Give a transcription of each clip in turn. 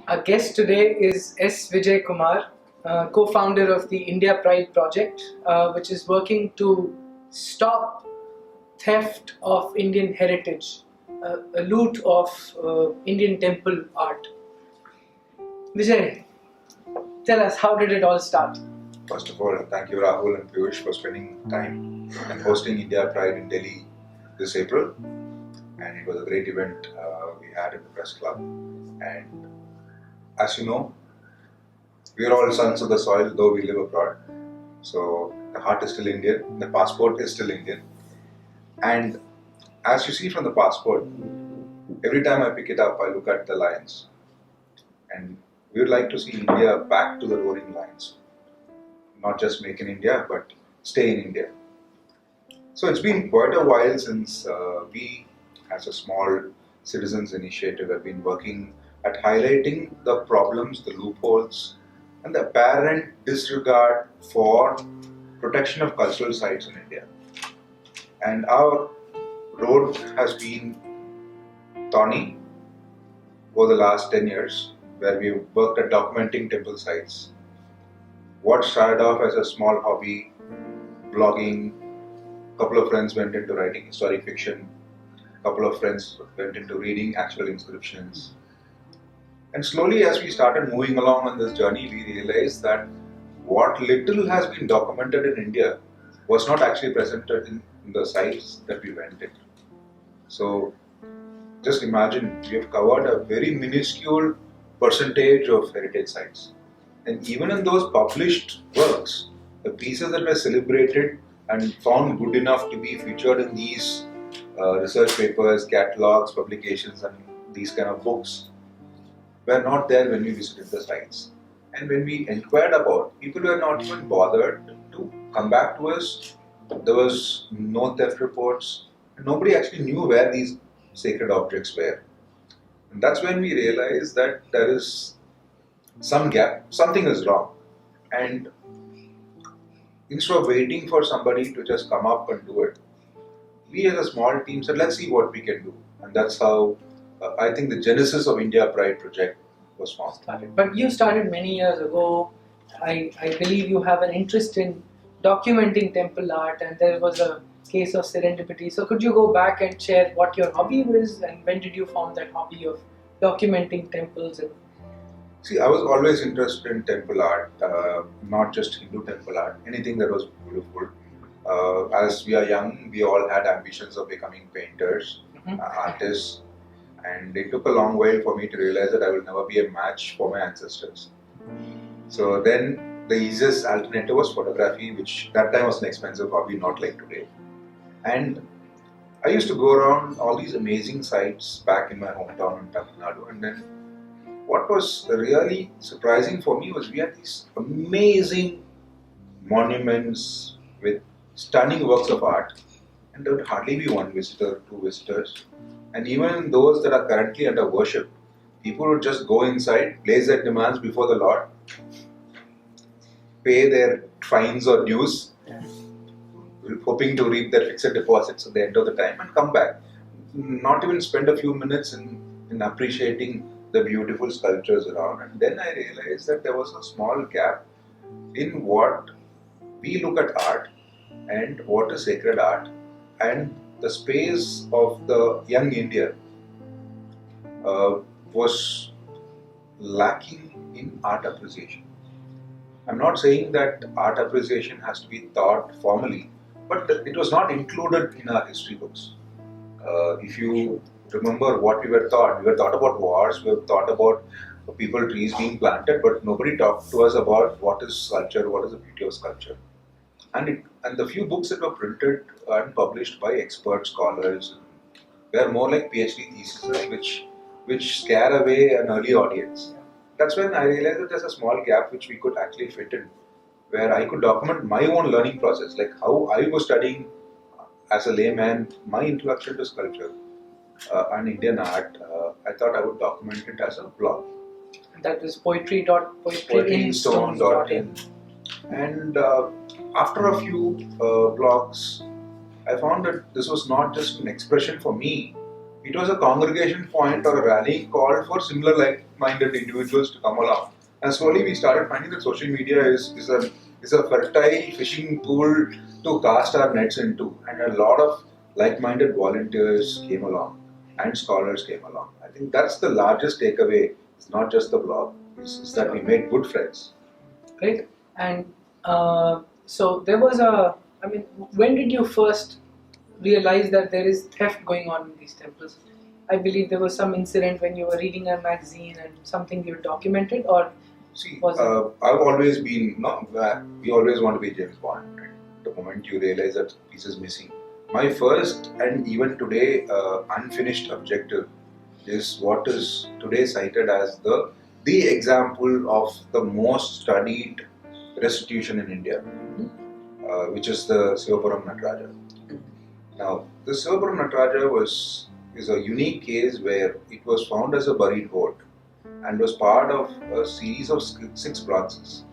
Our guest today is S. Vijay Kumar, co-founder of the India Pride Project, which is working to stop theft of Indian heritage, a loot of Indian temple art. Vijay, tell us, how did it all start? First of all, thank you Rahul and Piyush for spending time and hosting India Pride in Delhi this April. And it was a great event we had at the press club. And as you know, we are all sons of the soil, though we live abroad. So the heart is still Indian, the passport is still Indian. And as you see from the passport, every time I pick it up, I look at the lions. And we would like to see India back to the roaring lions. Not just make in India, but stay in India. So it's been quite a while since we, as a small citizens initiative, have been working at highlighting the problems, the loopholes, and the apparent disregard for protection of cultural sites in India. And our road has been thorny over the last 10 years, where we've worked at documenting temple sites. What started off as a small hobby, blogging, a couple of friends went into writing historic fiction, a couple of friends went into reading actual inscriptions. And slowly as we started moving along on this journey, we realized that what little has been documented in India was not actually presented in the sites that we went in. So just imagine, we have covered a very minuscule percentage of heritage sites. And even in those published works, the pieces that were celebrated and found good enough to be featured in these research papers, catalogs, publications, and these kind of books were not there when we visited the sites. And when we inquired about, people were not even bothered to come back to us. There was no theft reports. Nobody actually knew where these sacred objects were. And that's when we realized that there is some gap, something is wrong. And instead of waiting for somebody to just come up and do it, we as a small team said, let's see what we can do. And that's how I think the genesis of India Pride project was formed. But you started many years ago. I believe you have an interest in documenting temple art, and there was a case of serendipity. So could you go back and share what your hobby was, and when did you form that hobby of documenting temples? And see, I was always interested in temple art, not just Hindu temple art, anything that was beautiful. As we are young, we all had ambitions of becoming painters, artists, and it took a long while for me to realize that I will never be a match for my ancestors. So then the easiest alternative was photography, which that time was an expensive hobby, not like today. And I used to go around all these amazing sites back in my hometown in Tamil Nadu, and then what was really surprising for me was we had these amazing monuments with stunning works of art, and there would hardly be one visitor, two visitors. And even those that are currently under worship, people would just go inside, place their demands before the Lord, pay their fines or dues, hoping to reap their fixed deposits at the end of the time and come back. Not even spend a few minutes in appreciating the beautiful sculptures around. And then I realized that there was a small gap in what we look at art and what is sacred art, and the space of the young India was lacking in art appreciation. I'm not saying that art appreciation has to be taught formally, but it was not included in our history books. If you remember what we were taught about wars, we were taught about people, trees being planted, but nobody talked to us about what is sculpture, what is the beauty of sculpture. And the few books that were printed and published by expert scholars were more like PhD theses, which scare away an early audience. That's when I realized that there's a small gap which we could actually fit in, where I could document my own learning process, like how I was studying as a layman, my introduction to sculpture and Indian art. I thought I would document it as a blog. that was poetryinstone.in. And after a few blogs, I found that this was not just an expression for me. it was a congregation point or a rally call for similar like-minded individuals to come along. And slowly we started finding that social media is a fertile fishing pool to cast our nets into, and a lot of like-minded volunteers came along and scholars came along. I think that's the largest takeaway. It's not just the blog; it's that we made good friends. Right? And so there was I mean, when did you first realize that there is theft going on in these temples? I believe there was some incident when you were reading a magazine and something you documented, or See, was it? I've always been, no, we always want to be James Bond. Right? The moment you realize that piece is missing. My first and even today unfinished objective is what is today cited as the example of the most studied restitution in India, which is the Sivapuram Nataraja. Now, the Sivapuram Nataraja is a unique case where it was found as a buried gold and was part of a series of 6 bronzes.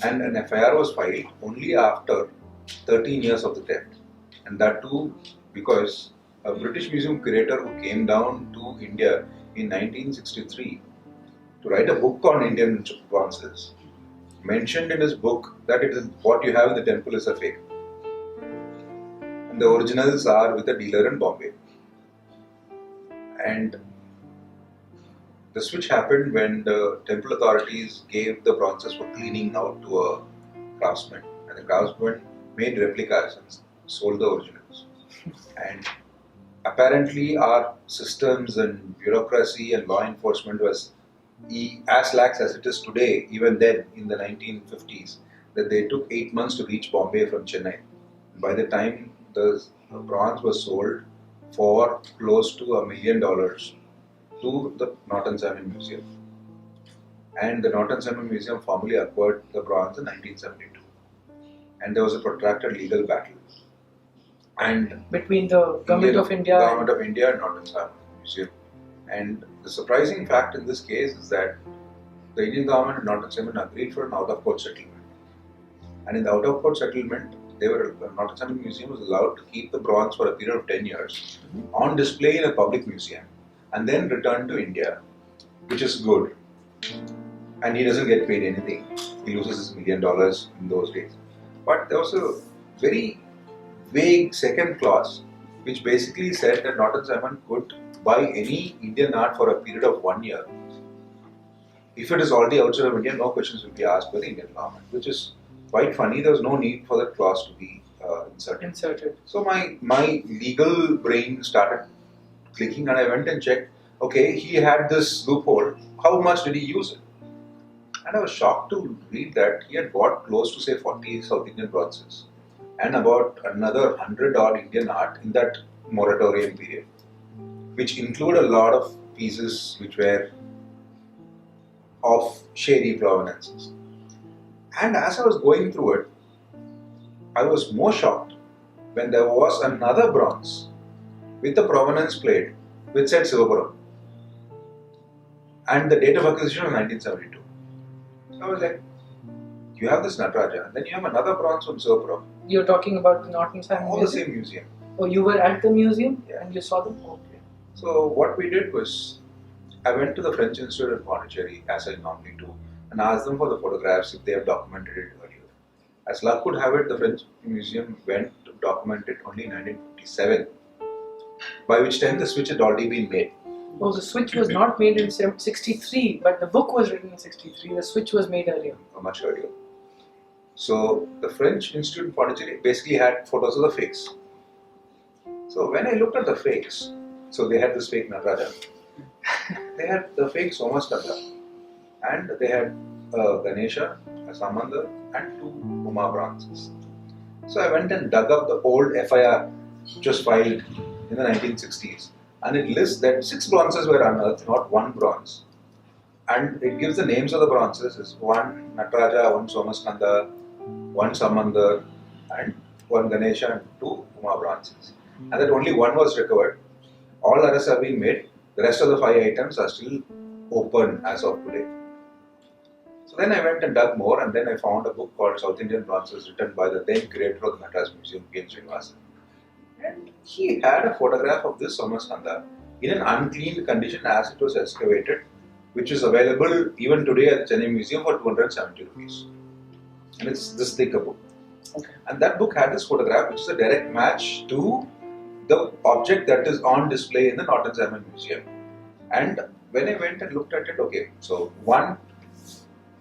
And an FIR was filed only after 13 years of the theft. And that too because a British Museum curator who came down to India in 1963 to write a book on Indian bronzes mentioned in his book that it is what you have in the temple is a fake. And the originals are with a dealer in Bombay. And the switch happened when the temple authorities gave the bronzes for cleaning out to a craftsman. And the craftsman made replicas and sold the originals. And apparently our systems and bureaucracy and law enforcement was as lax as it is today, even then in the 1950s, that they took 8 months to reach Bombay from Chennai. By the time the bronze was sold for close to $1 million to the Norton Simon Museum. And the Norton Simon Museum formally acquired the bronze in 1972. And there was a protracted legal battle. And Between the Government of India and Norton Simon Museum. And the surprising fact in this case is that the Indian government and Norton Simon agreed for an out-of-court settlement. And in the out-of-court settlement, Norton Simon Museum was allowed to keep the bronze for a period of 10 years on display in a public museum and then return to India, which is good. And he doesn't get paid anything. He loses his $1 million in those days. But there was a very vague second clause which basically said that Norton Simon could buy any Indian art for a period of 1 year. If it is already outside of India, no questions will be asked by the Indian government, which is quite funny. There was no need for that clause to be inserted. So my legal brain started clicking and I went and checked, okay, he had this loophole, how much did he use it? And I was shocked to read that he had bought close to say 40 South Indian bronzes and about another 100 odd Indian art in that moratorium period, which include a lot of pieces which were of shady provenances. And as I was going through it, I was more shocked when there was another bronze with the provenance plate which said Sivapuram and the date of acquisition was 1972. So I was like, you have this Nataraja and then you have another bronze from Sivapuram. You're talking about the Norton Simon All Museum? the same museum. Oh, you were at the museum? Yeah. And you saw them? Okay. So what we did was, I went to the French Institute in Pondicherry, as I normally do, and asked them for the photographs if they have documented it earlier. As luck would have it, the French Museum went to document it only in 1957, by which time the switch had already been made. Oh, the switch was not made in 63, but the book was written in 63. The switch was made earlier. Much earlier. So the French Institute in Pondicherry basically had photos of the fakes. So when I looked at the fakes, so they had this fake Nataraja, they had the fake Somaskanda, and they had a Ganesha, a Samandar, and 2 Uma bronzes. So I went and dug up the old FIR which was filed in the 1960s, and it lists that 6 bronzes were unearthed, not 1 bronze. And it gives the names of the bronzes as 1 Nataraja, 1 Somaskanda, 1 Samandar, and 1 Ganesha, and 2 Uma bronzes. And that only 1 was recovered. All arrests have been made. The rest of the 5 items are still open as of today. So then I went and dug more, and then I found a book called South Indian Bronzes written by the then curator of the Madras Museum, P. N. Srinivasan. And he had a photograph of this Somaskanda in an uncleaned condition as it was excavated, which is available even today at the Chennai Museum for 270 rupees. And it's this thick a book. Okay. And that book had this photograph, which is a direct match to the object that is on display in the Northern Simon Museum. And when I went and looked at it, okay, so one,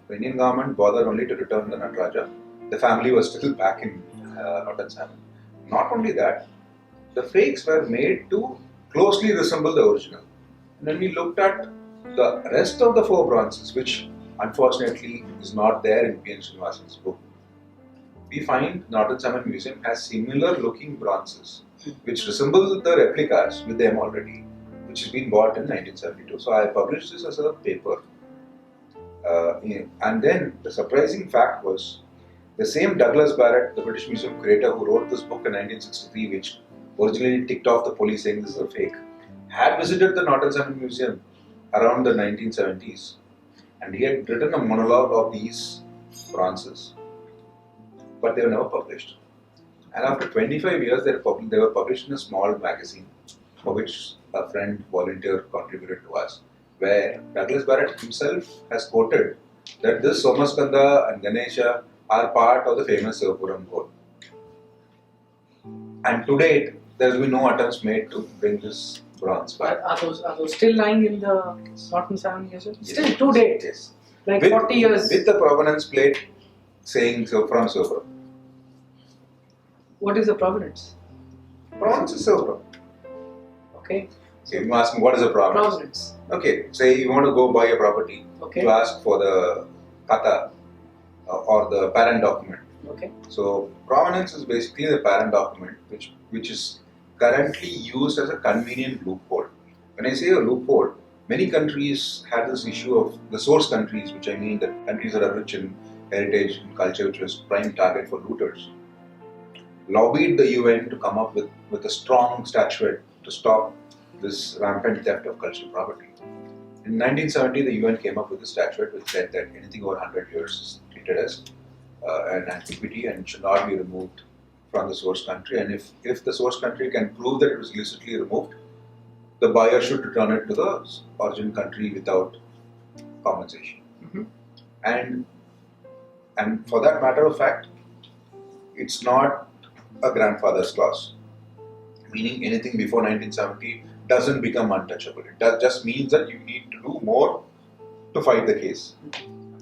the Indian government bothered only to return the Nataraja. The family was still back in Northern Simon. Not only that, the fakes were made to closely resemble the original. And when we looked at the rest of the four bronzes, which unfortunately is not there in P.N. Srinivasan's book, we find Northern Simon Museum has similar looking bronzes which resemble the replicas with them already, which has been bought in 1972. So I published this as a paper. And then the surprising fact was the same Douglas Barrett, the British Museum curator who wrote this book in 1963, which originally ticked off the police saying this is a fake, had visited the Northern Simon Museum around the 1970s, and he had written a monologue of these bronzes, but they were never published. And after 25 years, they were published in a small magazine for which a friend volunteer contributed to us, where Douglas Barrett himself has quoted that this Somaskanda and Ganesha are part of the famous Sivapuram gold. And to date, there has been no attempts made to bring this bronze back. Are those still lying in the Northern Simon Museum? Yes. Still to date? Yes. Like With- 40 years? With the provenance plate saying from Sivapuram. What is the provenance? Provenance is Sivapuram. Okay. So you ask me what is a provenance? Provenance. Okay, say you want to go buy a property. Okay. You ask for the kata or the parent document. Okay. So provenance is basically the parent document which is currently used as a convenient loophole. When I say a loophole, many countries had this issue of the source countries, which I mean the countries that are rich in heritage and culture, which was prime target for looters, lobbied the UN to come up with a strong statute to stop this rampant theft of cultural property. In 1970, the UN came up with a statute which said that anything over 100 years is treated as an antiquity and should not be removed from the source country. And if the source country can prove that it was illicitly removed, the buyer should return it to the origin country without compensation. Mhm. And for that matter of fact, it's not a grandfather's clause, meaning anything before 1970 doesn't become untouchable. It just means that you need to do more to fight the case.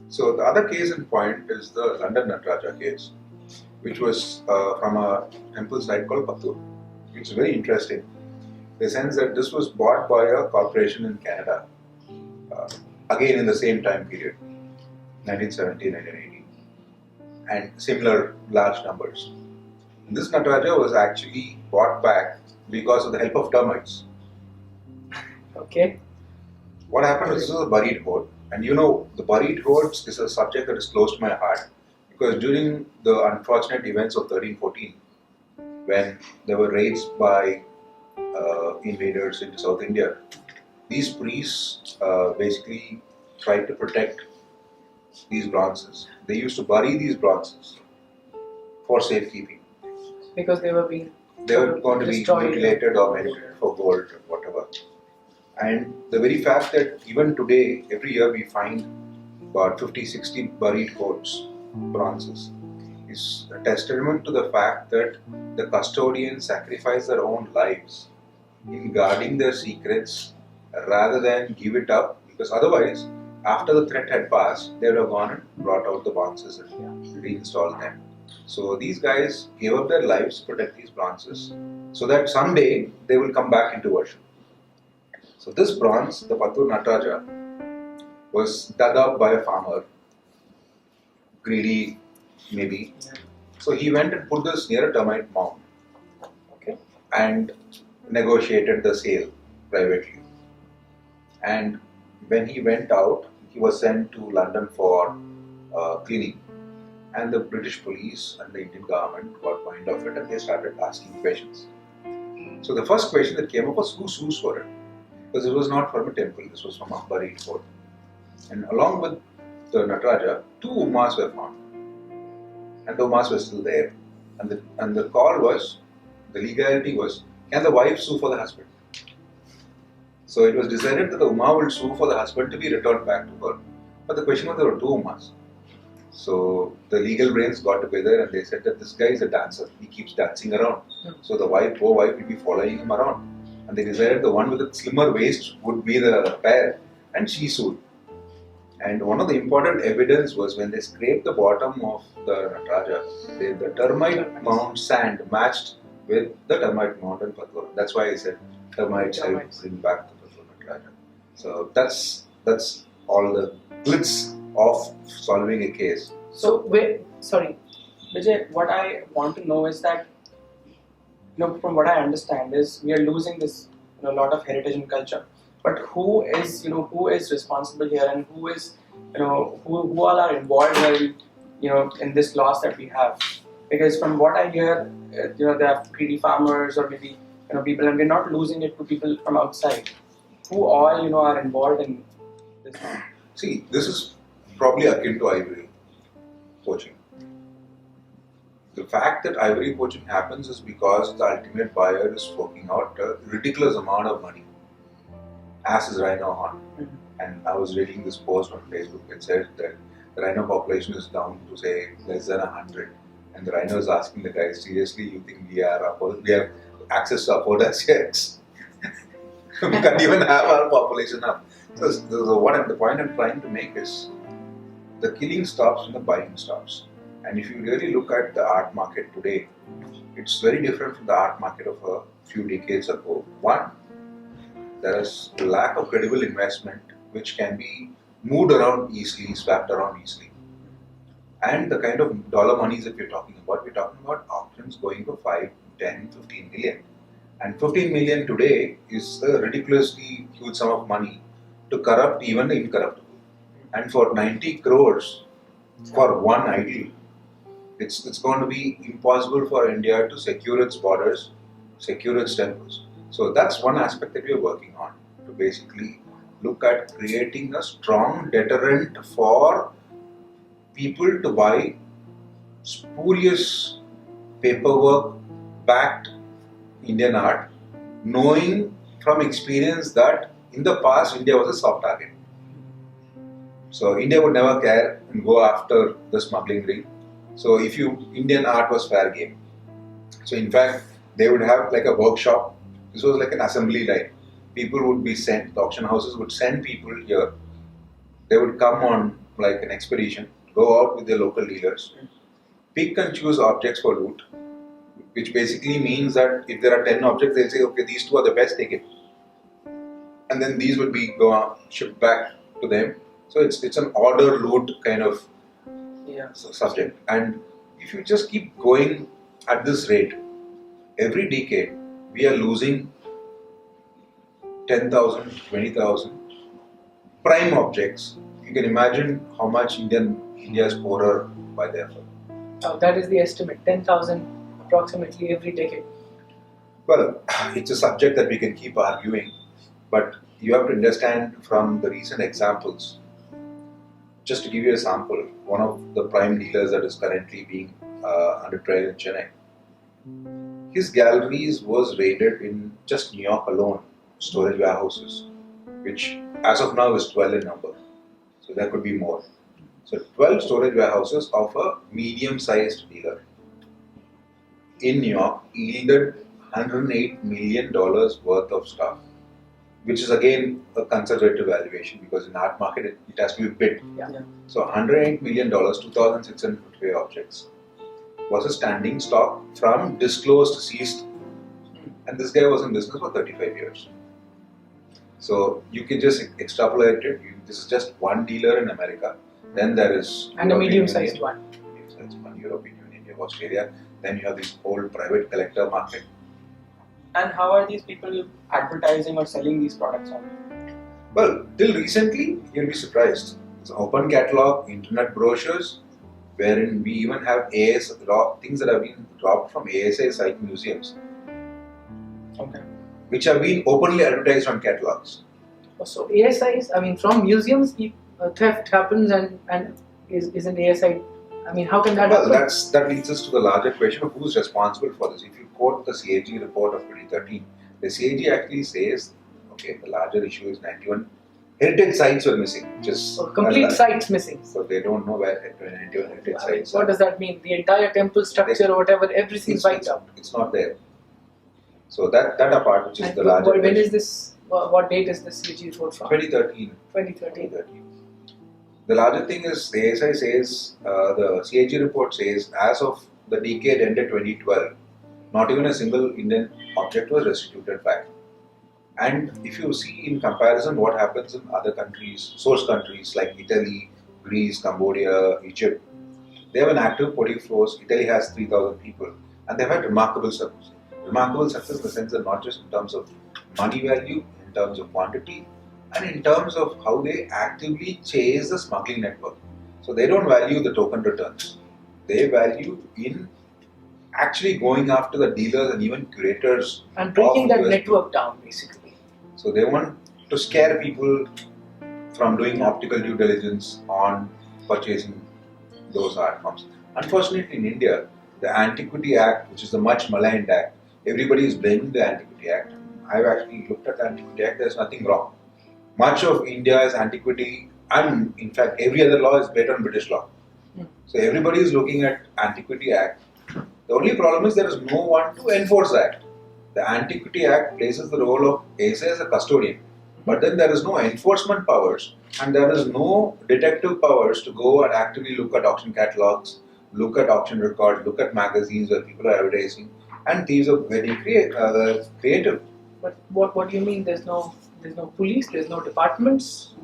So the other case in point is the London Nataraja case, which was from a temple site called Pattur, which is very interesting. In the sense that this was bought by a corporation in Canada, again in the same time period, 1970, 1980, and similar large numbers. This Nataraja was actually bought back because of the help of termites. Okay. What happened was this was a buried hoard, and you know the buried hoards is a subject that is close to my heart because during the unfortunate events of 1314, when there were raids by invaders into South India, these priests basically tried to protect these bronzes. They used to bury these bronzes for safekeeping. Because they were being They were going to be destroyed. mutilated or melted for gold or whatever. And the very fact that even today, every year we find about 50-60 buried hoards, bronzes, is a testament to the fact that the custodians sacrifice their own lives in guarding their secrets rather than give it up, because otherwise, after the threat had passed, they would have gone and brought out the bronzes and reinstalled them. So these guys gave up their lives to protect these bronzes so that someday they will come back into worship. So this bronze, the Pattur Nataraja, was dug up by a farmer, greedy maybe. So he went and put this near a termite mound, Okay. and negotiated the sale privately. And when he went out, he was sent to London for cleaning. And the British police and the Indian government got wind of it and they started asking questions. So the first question that came up was who sues for it? Because it was not from a temple, this was from a buried fort. And along with the Nataraja, 2 Umas were found. And the Umas were still there. And the call was The legality was, can the wife sue for the husband? So it was decided that the Uma will sue for the husband to be returned back to her. But the question was, there were two Umas. So the legal brains got together and they said that this guy is a dancer. He keeps dancing around. So the poor wife will be following him around. And they decided the one with the slimmer waist would be the pair. And she sued. And one of the important evidence was when they scraped the bottom of the Nataraja, the termite mound sand matched with the termite mound in Pattur. That's why I said termites help bring back the Pattur Nataraja. So that's all the glitz of solving a case. So, sorry. Vijay, what I want to know is that, from what I understand is we are losing this, lot of heritage and culture. But who is responsible here, and who is, who all are involved here in this loss that we have? Because from what I hear, there are greedy farmers or maybe people, and we're not losing it to people from outside. Who all are involved in this? See, this is probably akin to ivory poaching. The fact that ivory poaching happens is because the ultimate buyer is forking out a ridiculous amount of money, as is rhino horn. And I was reading this post on Facebook. It said that the rhino population is down to say less than 100, and the rhino is asking the guy, seriously, you think we have access to afford Asiatics? We can't even have our population up. So the point I'm trying to make is, the killing stops when the buying stops. And if you really look at the art market today, it's very different from the art market of a few decades ago. One, there is a lack of credible investment which can be moved around easily, swapped around easily. And the kind of dollar monies that we're talking about auctions going for 5, 10, 15 million. And 15 million today is a ridiculously huge sum of money to corrupt even the incorruptible. And for 90 crores for one idol, it's going to be impossible for India to secure its borders, secure its temples. So that's one aspect that we are working on, to basically look at creating a strong deterrent for people to buy spurious paperwork backed Indian art, knowing from experience that in the past India was a soft target. So India would never care and go after the smuggling ring. So Indian art was fair game. So in fact, they would have like a workshop. This was like an assembly line. People would be sent, the auction houses would send people here. They would come on like an expedition, go out with their local dealers, pick and choose objects for loot, which basically means that if there are 10 objects, they'll say, okay, these two are the best, take it. And then these would be shipped back to them. So it's an order loot kind of subject. And if you just keep going at this rate, every decade we are losing 10,000, 20,000 prime objects. You can imagine how much India is poorer by their effort. That is the estimate, 10,000 approximately every decade. Well, it's a subject that we can keep arguing, but you have to understand from the recent examples. Just to give you a sample, one of the prime dealers that is currently being under trial in Chennai, his galleries was raided in just New York alone, storage warehouses, which as of now is 12 in number. So there could be more. So 12 storage warehouses of a medium-sized dealer in New York yielded $108 million worth of stuff, which is again a conservative valuation because in art market it has to be bid. So $108 million, 2,650 objects was a standing stock from disclosed seized, and this guy was in business for 35 years. So you can just extrapolate it. This is just one dealer in America. Then there is and a medium-sized one. Medium-sized one, European Union, you have Australia. Then you have this whole private collector market. And how are these people advertising or selling these products on? Well, till recently, you'll be surprised. It's open catalog, internet brochures, wherein we even have things that have been dropped from ASI site museums, which have been openly advertised on catalogs. So ASIs, from museums, theft happens and isn't ASI? How can that happen? That leads us to the larger question of who's responsible for this. If you quote the CAG report of 2013, the CAG actually says, okay, the larger issue is 91 heritage sites were missing, which is So complete sites missing. So they don't know where 91 heritage sites What are. does that mean? The entire temple structure or whatever, everything's wiped out. It's not there. So that apart, which is And the larger. when is this? What date is this CAG report from? 2013. 2013. The larger thing is the ASI says, the CAG report says, as of the decade ended 2012, not even a single Indian object was restituted back. And if you see in comparison what happens in other countries, source countries like Italy, Greece, Cambodia, Egypt, they have an active police force. Italy has 3,000 people, and they've had remarkable success. Remarkable success in the sense that not just in terms of money value, in terms of quantity, and in terms of how they actively chase the smuggling network. So they don't value the token returns. They value in actually going after the dealers and even curators. And breaking that US. network down, basically. So they want to scare people from doing optical due diligence on purchasing those art forms. Unfortunately, in India, the Antiquity Act, which is the much maligned act, everybody is blaming the Antiquity Act. I've actually looked at the Antiquity Act, there's nothing wrong. Much of India's antiquity, and in fact every other law is based on British law. So everybody is looking at Antiquity Act. The only problem is there is no one to enforce that. The Antiquity Act places the role of ASI as a custodian, but then there is no enforcement powers and there is no detective powers to go and actively look at auction catalogs, look at auction records, look at magazines where people are advertising, and thieves are very creative. But what do you mean? There's no police, there's no departments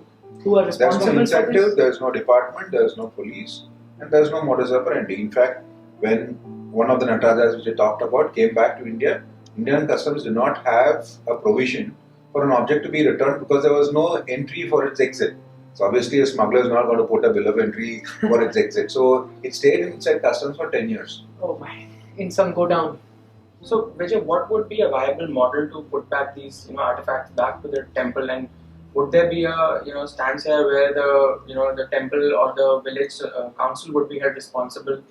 who are There's responsible no for this? incentive, there's no department, there's no police, and there's no modus operandi. In fact, when one of the Natarajas which I talked about came back to India, Indian customs did not have a provision for an object to be returned because there was no entry for its exit. So obviously a smuggler is not going to put a bill of entry for its exit. So it stayed inside customs for 10 years. Oh my, in some go down. So Vijay, what would be a viable model to put back these artifacts back to the temple, and would there be a stance here where the temple or the village council would be held responsible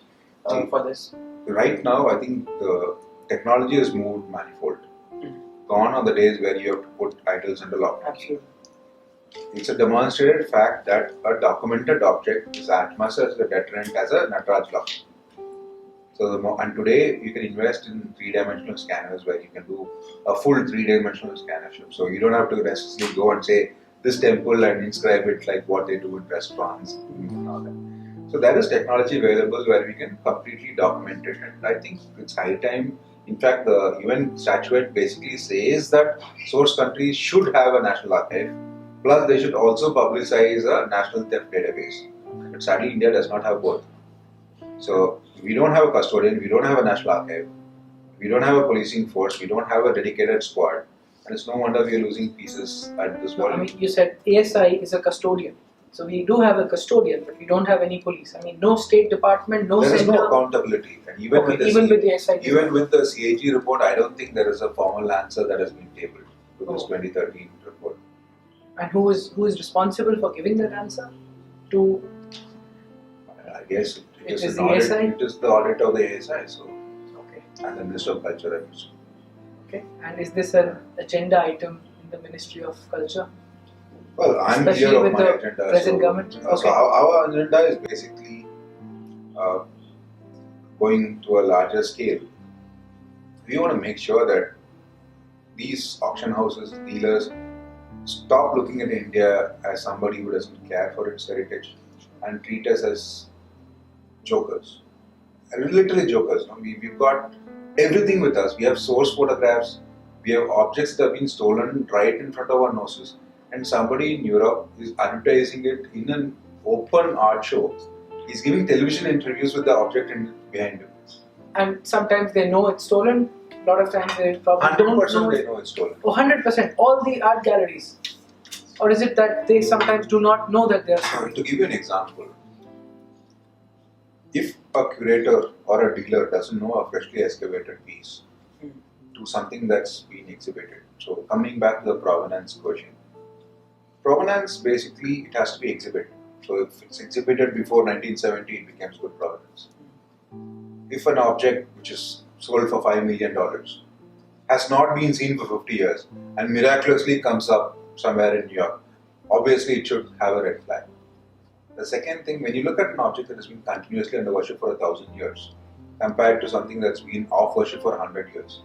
for this? Right now, I think the technology has moved manifold. Gone are the days where you have to put idols under lock. Absolutely. It's a demonstrated fact that a documented object is as much as a deterrent as a Nataraj block. So and today you can invest in 3-dimensional scanners where you can do a full 3-dimensional scannership. So you don't have to necessarily go and say this temple and inscribe it like what they do in restaurants and all that. So there is technology available where we can completely document it, and I think it's high time. In fact, the UN statute basically says that source countries should have a national archive, plus they should also publicize a national theft database. But sadly, India does not have both. So we don't have a custodian, we don't have a national archive, we don't have a policing force, we don't have a dedicated squad, and it's no wonder we are losing pieces at this No, I volume. mean, you said ASI is a custodian. So we do have a custodian, but we don't have any police. I mean, no state department, no There is center. no accountability, and even Okay, with the even with the SI. Even with the CAG report, I don't think there is a formal answer that has been tabled to this Oh. 2013 report. And who is responsible for giving that answer? To I guess It is an the audit, ASI? it is the audit of the ASI, so, okay, and the Minister of Culture, I guess. okay. And is this an agenda item in the Ministry of Culture? Well, I'm Especially clear of with my the agenda. present government? So Okay. our agenda is basically going to a larger scale. We want to make sure that these auction houses, dealers, stop looking at India as somebody who doesn't care for its heritage and treat us as jokers. And literally jokers. No? We've got everything with us. We have source photographs, we have objects that have been stolen right in front of our noses, and somebody in Europe is advertising it in an open art show. He's giving television interviews with the object behind him. And sometimes they know it's stolen. A lot of times they probably don't 100% know they it. know it's stolen. Oh, 100%. All the art galleries. Or is it that they sometimes do not know that they are stolen? To give you an example, if a curator or a dealer doesn't know a freshly excavated piece to something that's been exhibited, so coming back to the provenance question, provenance basically it has to be exhibited. So if it's exhibited before 1970, it becomes good provenance. If an object which is sold for $5 million, has not been seen for 50 years, and miraculously comes up somewhere in New York, obviously it should have a red flag. The second thing, when you look at an object that has been continuously under worship for 1,000 years, compared to something that's been off worship for 100 years,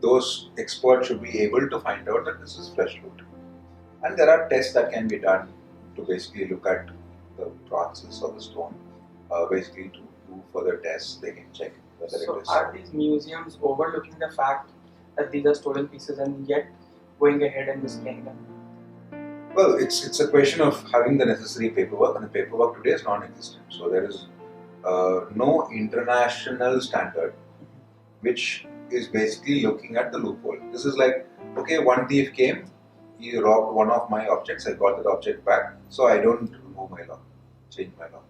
those experts should be able to find out that this is fresh loot. And there are tests that can be done to basically look at the bronzes or the stone, basically to do further tests. They can check whether So it is. are these museums overlooking the fact that these are stolen pieces and yet going ahead and displaying them? Well, it's a question of having the necessary paperwork, and the paperwork today is non-existent. So there is no international standard which is basically looking at the loophole. This is like, okay, one thief came, he robbed one of my objects, I got that object back, so I don't remove my law, change my law.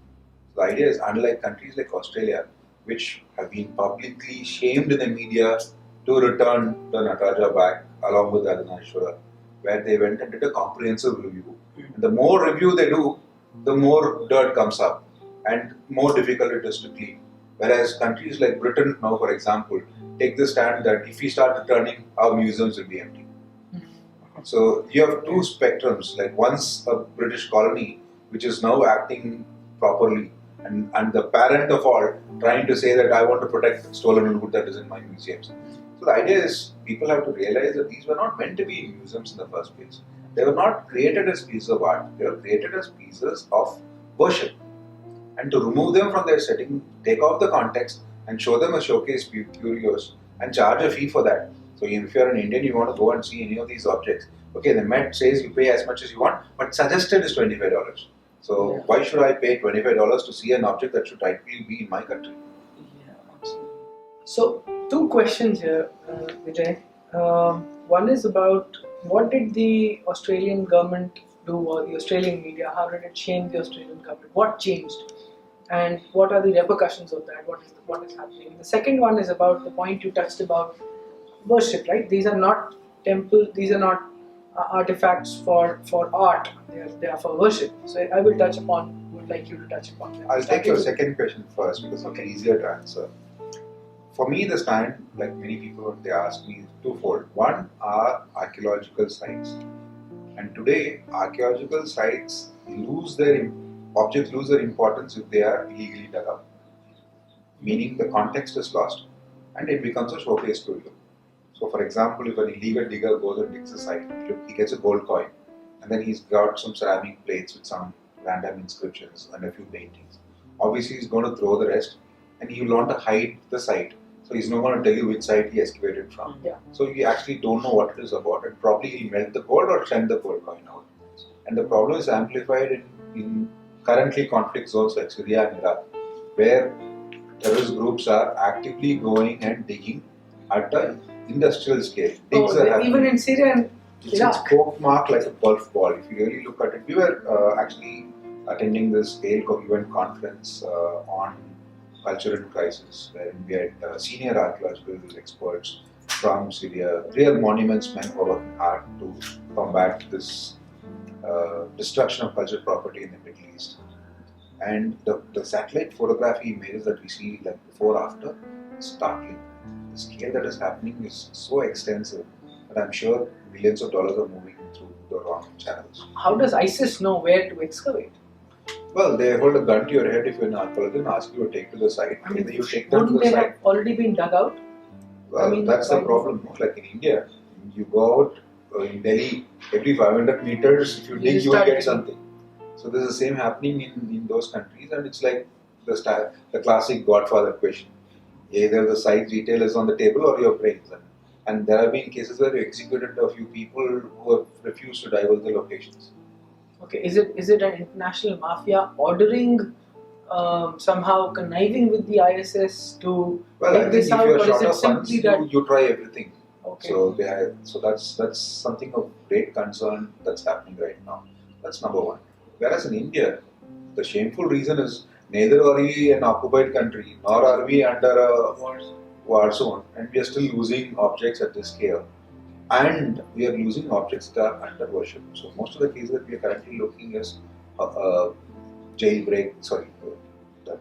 The idea is, unlike countries like Australia, which have been publicly shamed in the media to return the Nataraja back along with the Adhaneshwara, where they went and did a comprehensive review. And the more review they do, the more dirt comes up and more difficult it is to clean. Whereas countries like Britain now, for example, take the stand that if we start returning, our museums will be empty. So you have two spectrums, like once a British colony which is now acting properly, and the parent of all trying to say that I want to protect stolen loot that is in my museums. So the idea is people have to realize that these were not meant to be in museums in the first place. They were not created as pieces of art, they were created as pieces of worship. And to remove them from their setting, take off the context and show them a showcase curios and charge a fee for that. So if you're an Indian, you want to go and see any of these objects. Okay, the Met says you pay as much as you want, but suggested is $25. So Yeah. why should I pay $25 to see an object that should rightfully be in my country? Yeah, absolutely. So, two questions here, Vijay. One is about what did the Australian government do, or the Australian media? How did it change the Australian government? What changed, and what are the repercussions of that? What is happening? The second one is about the point you touched about worship. Right? These are not temple. These are not artifacts for art. They are for worship. So I will touch upon. Would like you to touch upon that. I'll take your second question first because it's easier to answer. For me, the stand, like many people, they ask me, is twofold. One are archaeological sites, and today archaeological sites objects lose their importance if they are illegally dug up. Meaning the context is lost, and it becomes a showcase to you. So, for example, if an illegal digger goes and digs a site, he gets a gold coin, and then he's got some ceramic plates with some random inscriptions and a few paintings. Obviously, he's going to throw the rest, and he will want to hide the site. So he's not going to tell you which site he excavated from. Yeah. So you actually don't know what it is about, and probably he'll melt the gold or send the gold coin out. And the problem is amplified in currently conflict zones like Syria and Iraq, where terrorist groups are actively going and digging at an industrial scale. Digs are happening. Even in Syria and It's Iraq. pockmarked like a golf ball. If you really look at it, we were actually attending this UN conference on culture in crisis, where we had senior archaeological experts from Syria, real monuments men who are working hard to combat this destruction of cultural property in the Middle East. And the satellite photography images that we see, like before after, is startling. The scale that is happening is so extensive that I'm sure millions of dollars are moving through the wrong channels. How does ISIS know where to excavate? Well, they hold a gun to your head if you're an archaeologist and ask you to take to the site. I mean, Either you take them to wouldn't the they site. have already been dug out? Well, I mean, that's the why- problem. No? Like in India, you go out in Delhi, every 500 meters, if you You dig, you will start get digging. something. So there's the same happening in those countries, and it's like the classic Godfather question. Either the site detail is on the table or your brains. And there have been cases where you executed a few people who have refused to divulge the locations. Okay, is it an international mafia ordering, somehow conniving with the ISS to Well, take I think this if out, you're or is short it of funds, simply that? you try everything. Okay, So that's something of great concern that's happening right now. That's number one. Whereas in India, the shameful reason is neither are we an occupied country nor are we under a war zone, and we are still losing objects at this scale. And we are losing objects that are under worship. So most of the cases that we are currently looking is jailbreak. The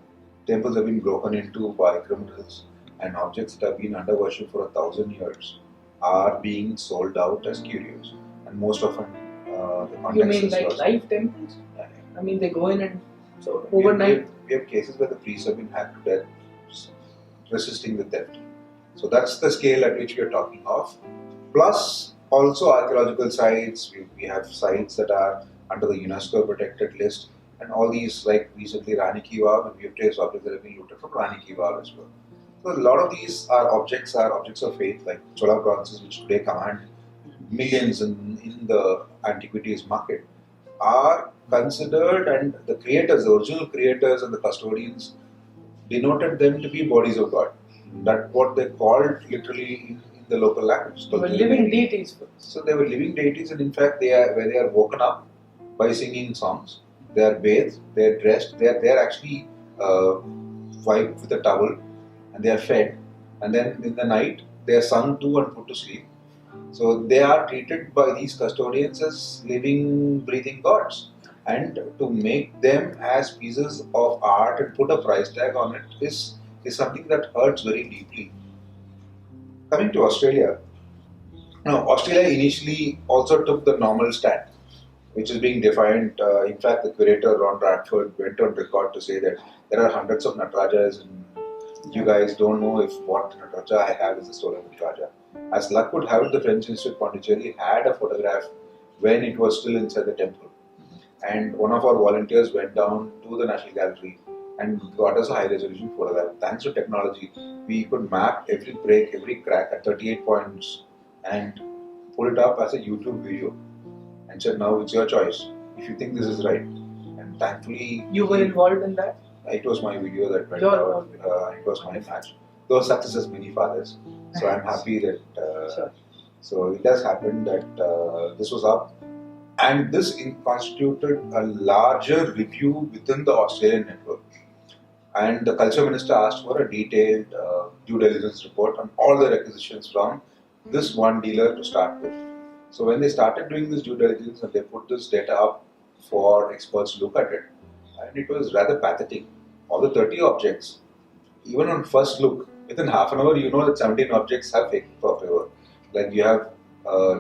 temples have been broken into by criminals, and objects that have been under worship for 1,000 years are being sold out as curios. And most often, the context You mean is like lost. live temples? Yeah. I mean, they go in and so We overnight. have cases where the priests have been hacked to death resisting the theft. So that's the scale at which we are talking of. Plus, also archaeological sites. We have sites that are under the UNESCO protected list, and all these, like recently Rani Ki Vav, and we have traced objects that have been looted from Rani Ki Vav as well. So a lot of these are objects of faith, like Chola bronzes, which today command millions in the antiquities market, are considered, and the creators, the original creators and the custodians, denoted them to be bodies of God. That's what they called literally in the local language. They were living deities. So they were living deities, and in fact, they are woken up by singing songs. They are bathed, they are dressed, they are actually wiped with a towel, and they are fed. And then in the night, they are sung to and put to sleep. So they are treated by these custodians as living, breathing gods. And to make them as pieces of art and put a price tag on it is something that hurts very deeply. Coming to Australia, now Australia initially also took the normal stand, which is being defined. In fact, the curator Ron Radford went on record to say that there are hundreds of Natarajas, and you guys don't know if what Nataraja I have is a stolen Nataraja. As luck would have it, the French Institute Pondicherry had a photograph when it was still inside the temple. And one of our volunteers went down to the National Gallery and got us a high resolution photograph. Thanks to technology, we could map every break, every crack at 38 points and put it up as a YouTube video. And said, now it's your choice if you think this is right. And thankfully, You were involved in that? it was my video that went Your out. It was my match. Though success has many fathers. So I'm happy that. Sure. So it has happened that this was up. And this constituted a larger review within the Australian network. And the culture minister asked for a detailed due diligence report on all the requisitions from this one dealer to start with. So when they started doing this due diligence and they put this data up for experts to look at it, and it was rather pathetic. All the 30 objects, even on first look, within half an hour, you know that 17 objects have fake for favor. Like you have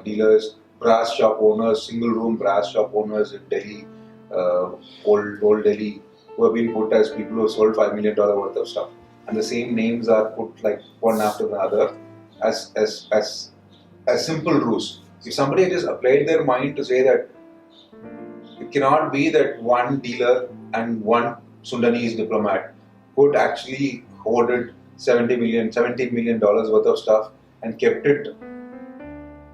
dealers, brass shop owners, single room brass shop owners in Delhi, old Delhi, who have been put as people who sold $5 million worth of stuff. And the same names are put like one after the other as simple ruse. If somebody has just applied their mind to say that it cannot be that one dealer and one Sundanese diplomat could actually hoarded $17 million worth of stuff and kept it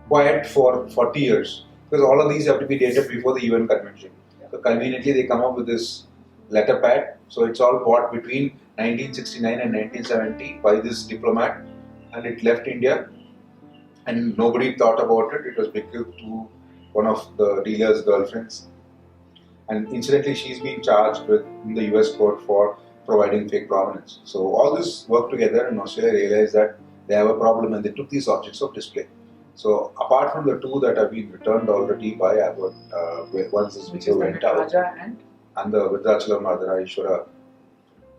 quiet for 40 years, because all of these have to be dated before the UN convention. So conveniently they come up with this letter pad. So it's all bought between 1969 and 1970 by this diplomat, and it left India and nobody thought about it. It was bequeathed to one of the dealer's girlfriends, and incidentally she's been charged with in the US court for providing fake provenance. So all this worked together, and Australia realized that they have a problem and they took these objects of display. So apart from the two that have been returned already by Abbott, once this Which video is the went out, Nataraja and the Vidrachalam Ardhanarishwara,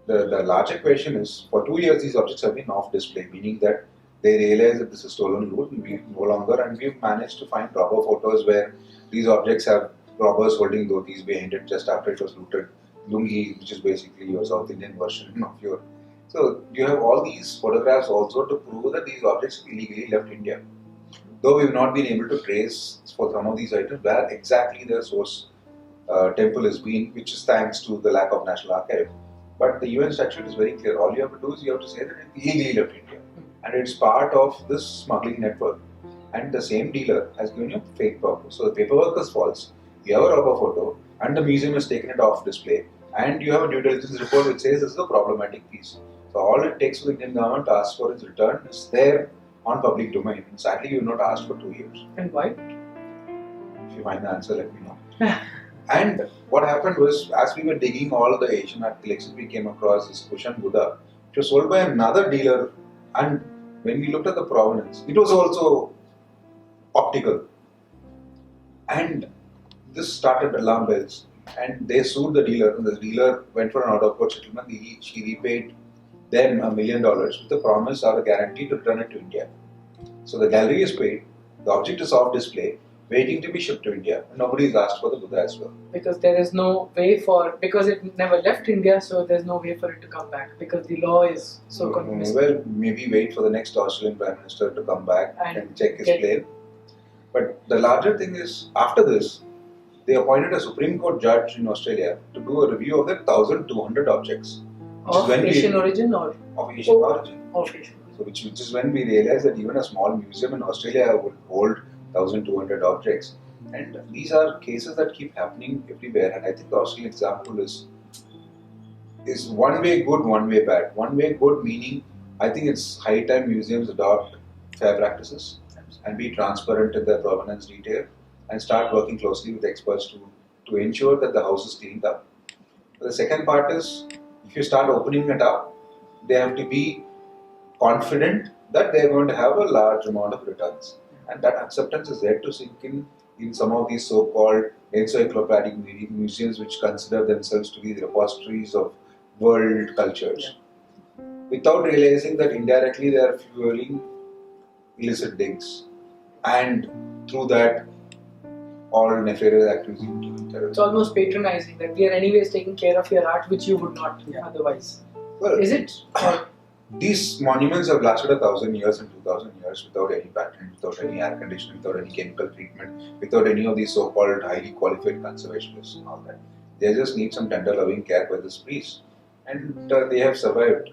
the larger question is, for 2 years these objects have been off display, meaning that they realize that this is stolen loot and we no longer, and we've managed to find robber photos where these objects have robbers holding dhotis behind it just after it was looted. Lungi, which is basically your South Indian version of your. So you have all these photographs also to prove that these objects illegally left India. Though we've not been able to trace for some of these items where exactly their source temple has been, which is thanks to the lack of National Archive. But the UN statute is very clear. All you have to do is you have to say that it illegally left India. And it's part of this smuggling network. And the same dealer has given you fake purpose. So the paperwork is false. You have a robber photo, and the museum has taken it off display. And you have a due diligence report which says this is a problematic piece. So all it takes for the Indian government to ask for its return is there on public domain. And sadly, you have not asked for 2 years. And why? If you find the answer, let me know. And what happened was, as we were digging all of the Asian art collections, we came across this Kushan Buddha. It was sold by another dealer, and when we looked at the provenance, it was also optical. And this started alarm bells, and they sued the dealer, and the dealer went for an out-of-court settlement. She repaid them $1 million with the promise or a guarantee to return it to India. So the gallery is paid, the object is off display, waiting to be shipped to India. And nobody is asked for the Buddha as well. Because there is no way because it never left India, so there's no way for it to come back because the law is so confusing. Well, maybe wait for the next Australian Prime Minister to come back and check his plane. But the larger thing is, after this, they appointed a Supreme Court judge in Australia to do a review of the 1,200 objects. Of Asian origin or? Of Asian origin. Of Asian. So which is when we realized that even a small museum in Australia would hold 1,200 objects. And these are cases that keep happening everywhere. And I think the Australian example is one way good, one way bad. One way good meaning, I think it's high time museums adopt fair practices and be transparent in their provenance detail and start working closely with experts to ensure that the house is cleaned up. The second part is, if you start opening it up, they have to be confident that they are going to have a large amount of returns. And that acceptance is yet to sink in some of these so-called encyclopedic museums which consider themselves to be the repositories of world cultures. Without realizing that indirectly they are fueling illicit digs. And through that, all nefarious activities including terrorism. It's almost patronizing that we are anyways taking care of your art which you would not otherwise. Well, is it? These monuments have lasted 1,000 years and 2,000 years without any patent, without any air conditioning, without any chemical treatment, without any of these so-called highly qualified conservationists and all that. They just need some tender loving care by this priest. And they have survived.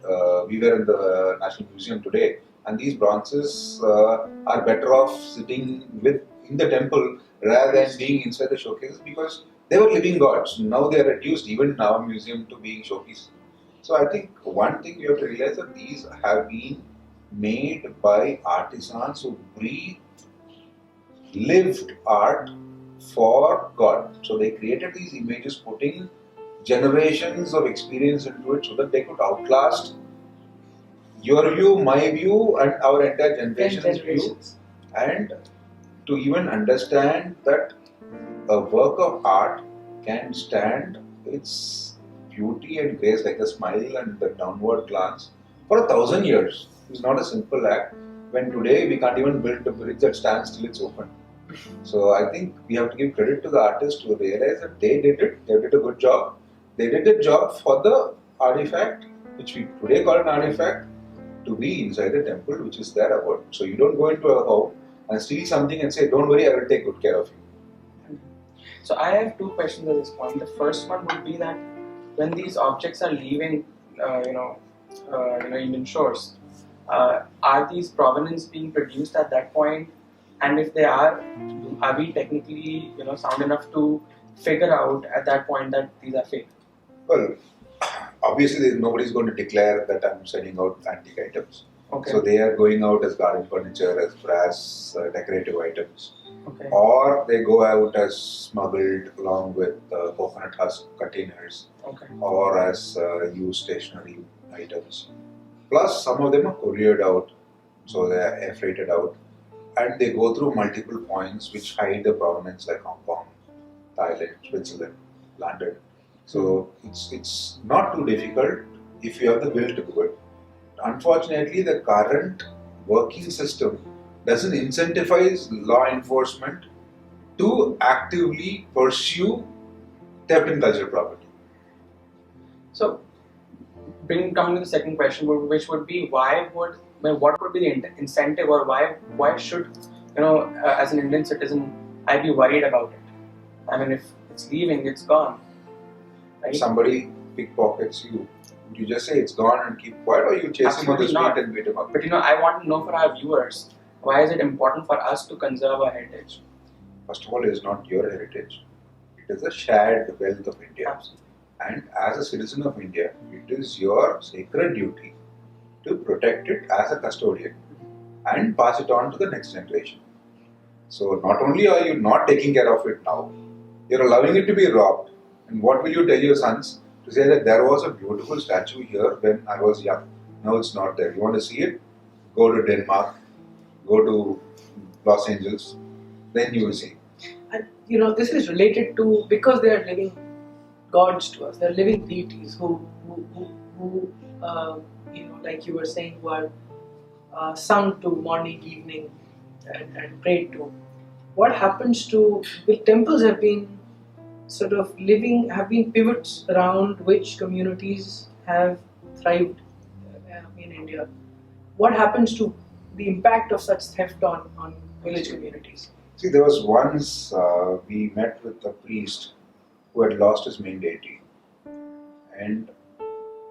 We were in the National Museum today, and these bronzes are better off sitting in the temple rather than being inside the showcases because they were living gods. Now they are reduced even in our museum to being showcases. So I think one thing you have to realize that these have been made by artisans who lived art for God. So they created these images, putting generations of experience into it so that they could outlast your view, my view, and our entire generation's view. And to even understand that a work of art can stand its beauty and grace like a smile and the downward glance for 1,000 years. It's not a simple act when today we can't even build a bridge that stands till it's open. So I think we have to give credit to the artists to realize that they did it, they did a good job. They did the job for the artifact, which we today call an artifact, to be inside the temple which is there about. So you don't go into a home and steal something and say, don't worry, I will take good care of you. So I have two questions at this point. The first one would be that when these objects are leaving, Indian shores, are these provenance being produced at that point? And if they are we technically, sound enough to figure out at that point that these are fake? Well, obviously nobody is going to declare that I'm sending out antique items. Okay. So they are going out as garden furniture, as brass decorative items. Okay. Or they go out as smuggled along with coconut husk containers. Okay. Or as used stationery items. Plus some of them are couriered out, so they are air freighted out. And they go through multiple points which hide the provenance like Hong Kong, Thailand, Switzerland, London. So it's not too difficult if you have the will to do it. Unfortunately, the current working system doesn't incentivize law enforcement to actively pursue theft in cultural property. So, coming to the second question, which would be what would be the incentive, or why should as an Indian citizen I be worried about it? I mean, if it's leaving, it's gone. Right? Somebody pickpockets you. You just say it's gone and keep quiet, or you chase him on the street and beat him up? But I want to know for our viewers, why is it important for us to conserve our heritage? First of all, it is not your heritage. It is a shared wealth of India. Absolutely. And as a citizen of India, it is your sacred duty to protect it as a custodian and pass it on to the next generation. So not only are you not taking care of it now, you're allowing it to be robbed. And what will you tell your sons? To say that there was a beautiful statue here when I was young. Now it's not there. You want to see it? Go to Denmark, go to Los Angeles, then you will see. And this is related to, because they are living gods to us, they are living deities who like you were saying, who are sung to morning, evening, and prayed to. What happens to, well, temples have been sort of have been pivots around which communities have thrived in India. What happens to the impact of such theft on village communities? See, there was once we met with a priest who had lost his main deity, and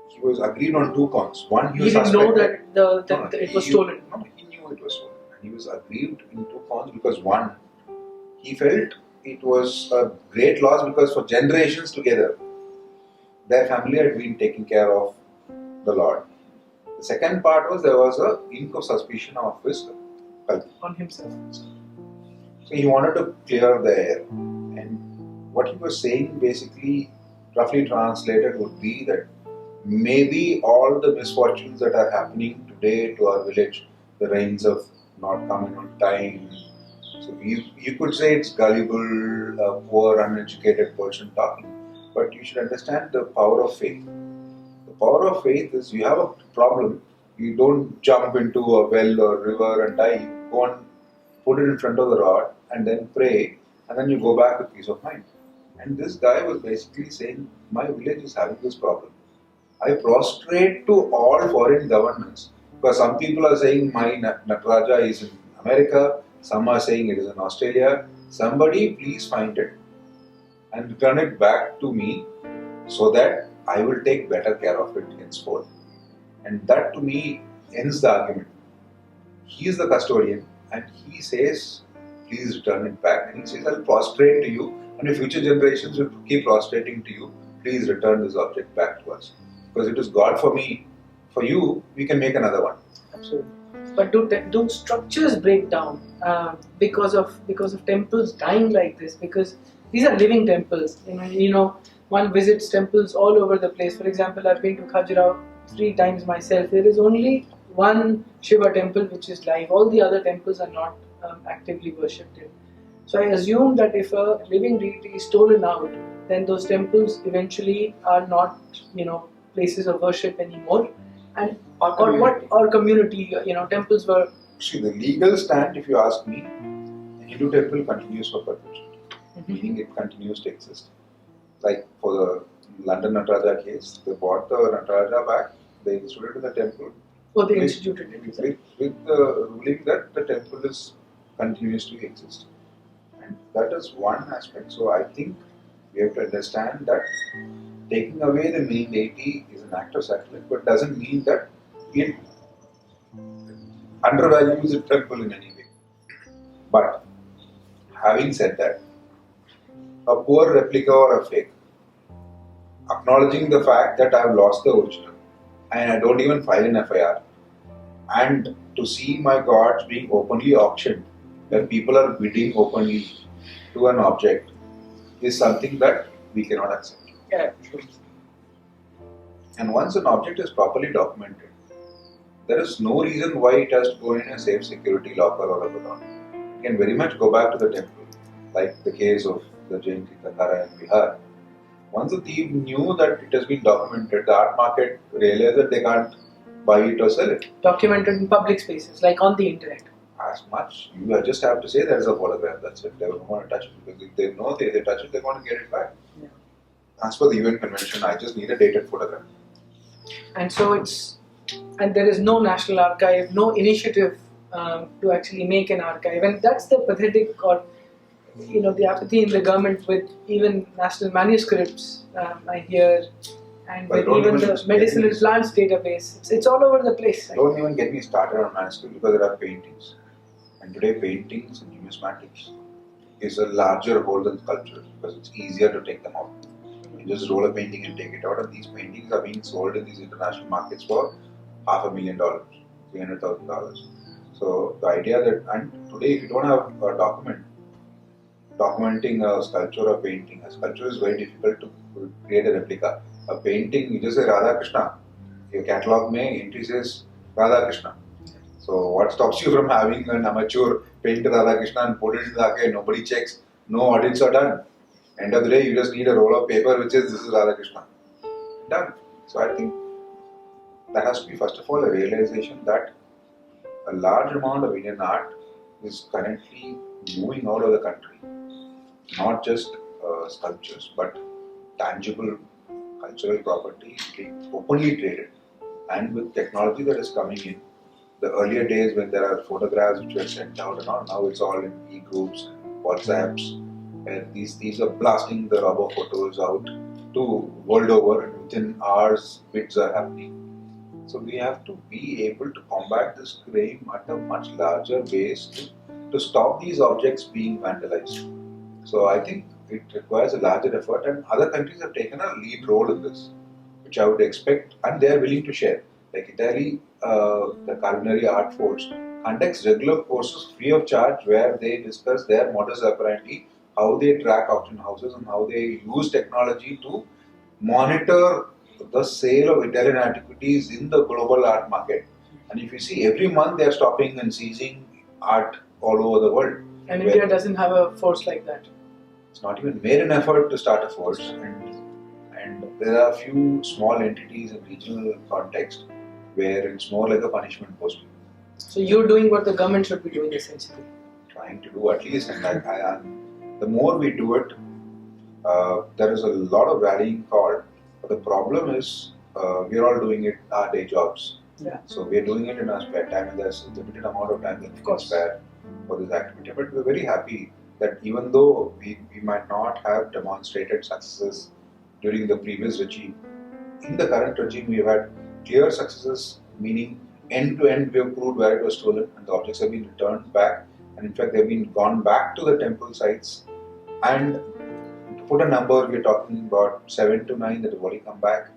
he was agreed on 2 counts. One, He was didn't know suspected. that it was stolen. No, he knew it was stolen, and he was aggrieved in 2 counts because one, he felt it was a great loss because for generations together, their family had been taking care of the Lord. The second part was there was a hint of suspicion of his culture. On himself. So he wanted to clear the air, and what he was saying basically, roughly translated, would be that maybe all the misfortunes that are happening today to our village, the rains of not coming on time. So you could say it's gullible, a poor, uneducated person talking, but you should understand the power of faith. The power of faith is you have a problem, you don't jump into a well or river and die. You go and put it in front of the rod and then pray, and then you go back with peace of mind. And this guy was basically saying, my village is having this problem. I prostrate to all foreign governments, because some people are saying my Nataraja is in America, some are saying it is in Australia. Somebody please find it and return it back to me so that I will take better care of it henceforth. And that to me ends the argument. He is the custodian and he says, please return it back. And he says, I'll prostrate to you, and if future generations will keep prostrating to you, please return this object back to us. Because it is God for me, for you, we can make another one. Absolutely. But do structures break down because of temples dying like this? Because these are living temples. One visits temples all over the place. For example, I've been to Khajuraho 3 times myself. There is only one Shiva temple which is live. All the other temples are not actively worshipped in. So I assume that if a living deity is stolen out, then those temples eventually are not, places of worship anymore. And or community, temples were. See, the legal stand, if you ask me, the Hindu temple continues for perpetuity, meaning it continues to exist. Like for the London Nataraja case, they bought the Nataraja back, they installed it in the temple. Oh, they instituted it. With the ruling that the temple continues to exist. And that is one aspect. So I think we have to understand that taking away the main deity is an act of sacrilege, but doesn't mean that it undervalues the temple in any way. But having said that, a poor replica or a fake, acknowledging the fact that I have lost the original and I don't even file an FIR, and to see my gods being openly auctioned, where people are bidding openly to an object, is something that we cannot accept. Yeah, sure. And once an object is properly documented, there is no reason why it has to go in a safe security locker or a godown. It can very much go back to the temple, like the case of the Jain Tirthankara in Bihar. Once the thief knew that it has been documented, the art market realized that they can't buy it or sell it. Documented in public spaces, like on the internet. As much, you just have to say there is a photograph, that's it. They don't want to touch it, because if they know they touch it, they're going to get it back. Yeah. As per the UN convention, I just need a dated photograph. And so and there is no national archive, no initiative to actually make an archive. And that's the pathetic, or the apathy in the government with even national manuscripts, I hear, and But with even the medicinal plants database. It's all over the place. Don't even get me started on manuscript, because there are paintings. And today paintings and numismatics is a larger whole than sculpture, because it's easier to take them out. You just roll a painting and take it out, and these paintings are being sold in these international markets for $500,000, $300,000. So the idea that, and today if you don't have a documenting a sculpture or painting, a sculpture is very difficult to create a replica. A painting, you just say Radha Krishna, your catalog may entry says Radha Krishna. So what stops you from having an amateur paint Radha Krishna and put it in the archive? Nobody checks, no audits are done. End of the day, you just need a roll of paper which says this is Radha Krishna. Done. So I think there has to be first of all a realization that a large amount of Indian art is currently moving out of the country. Not just sculptures, but tangible cultural property being openly traded. And with technology that is coming in, the earlier days when there are photographs which were sent out and all, now it's all in e-groups, WhatsApps, and these are blasting the rubber photos out to world over, and within hours bids are happening. So we have to be able to combat this crime at a much larger base to stop these objects being vandalized. So I think it requires a larger effort, and other countries have taken a lead role in this, which I would expect, and they are willing to share. Like Italy, the Culinary Art Force conducts regular courses free of charge where they discuss their modus operandi, how they track auction houses, and how they use technology to monitor the sale of Italian antiquities in the global art market. And if you see, every month they are stopping and seizing art all over the world. And India doesn't have a force like that. It's not even made an effort to start a force, and there are a few small entities in regional context where it's more like a punishment post. So you're doing what the government should be doing essentially. Trying to do at least, and the more we do it, there is a lot of rallying call. But the problem is, we're all doing it our day jobs. Yeah. So we're doing it in our spare time, and there's a limited amount of time that we can spare for this activity. But we're very happy that even though we might not have demonstrated successes during the previous regime, in the current regime we have had clear successes, meaning end to end we have proved where it was stolen and the objects have been returned back, and in fact they have been gone back to the temple sites. And to put a number, we are talking about 7 to 9 that have already come back,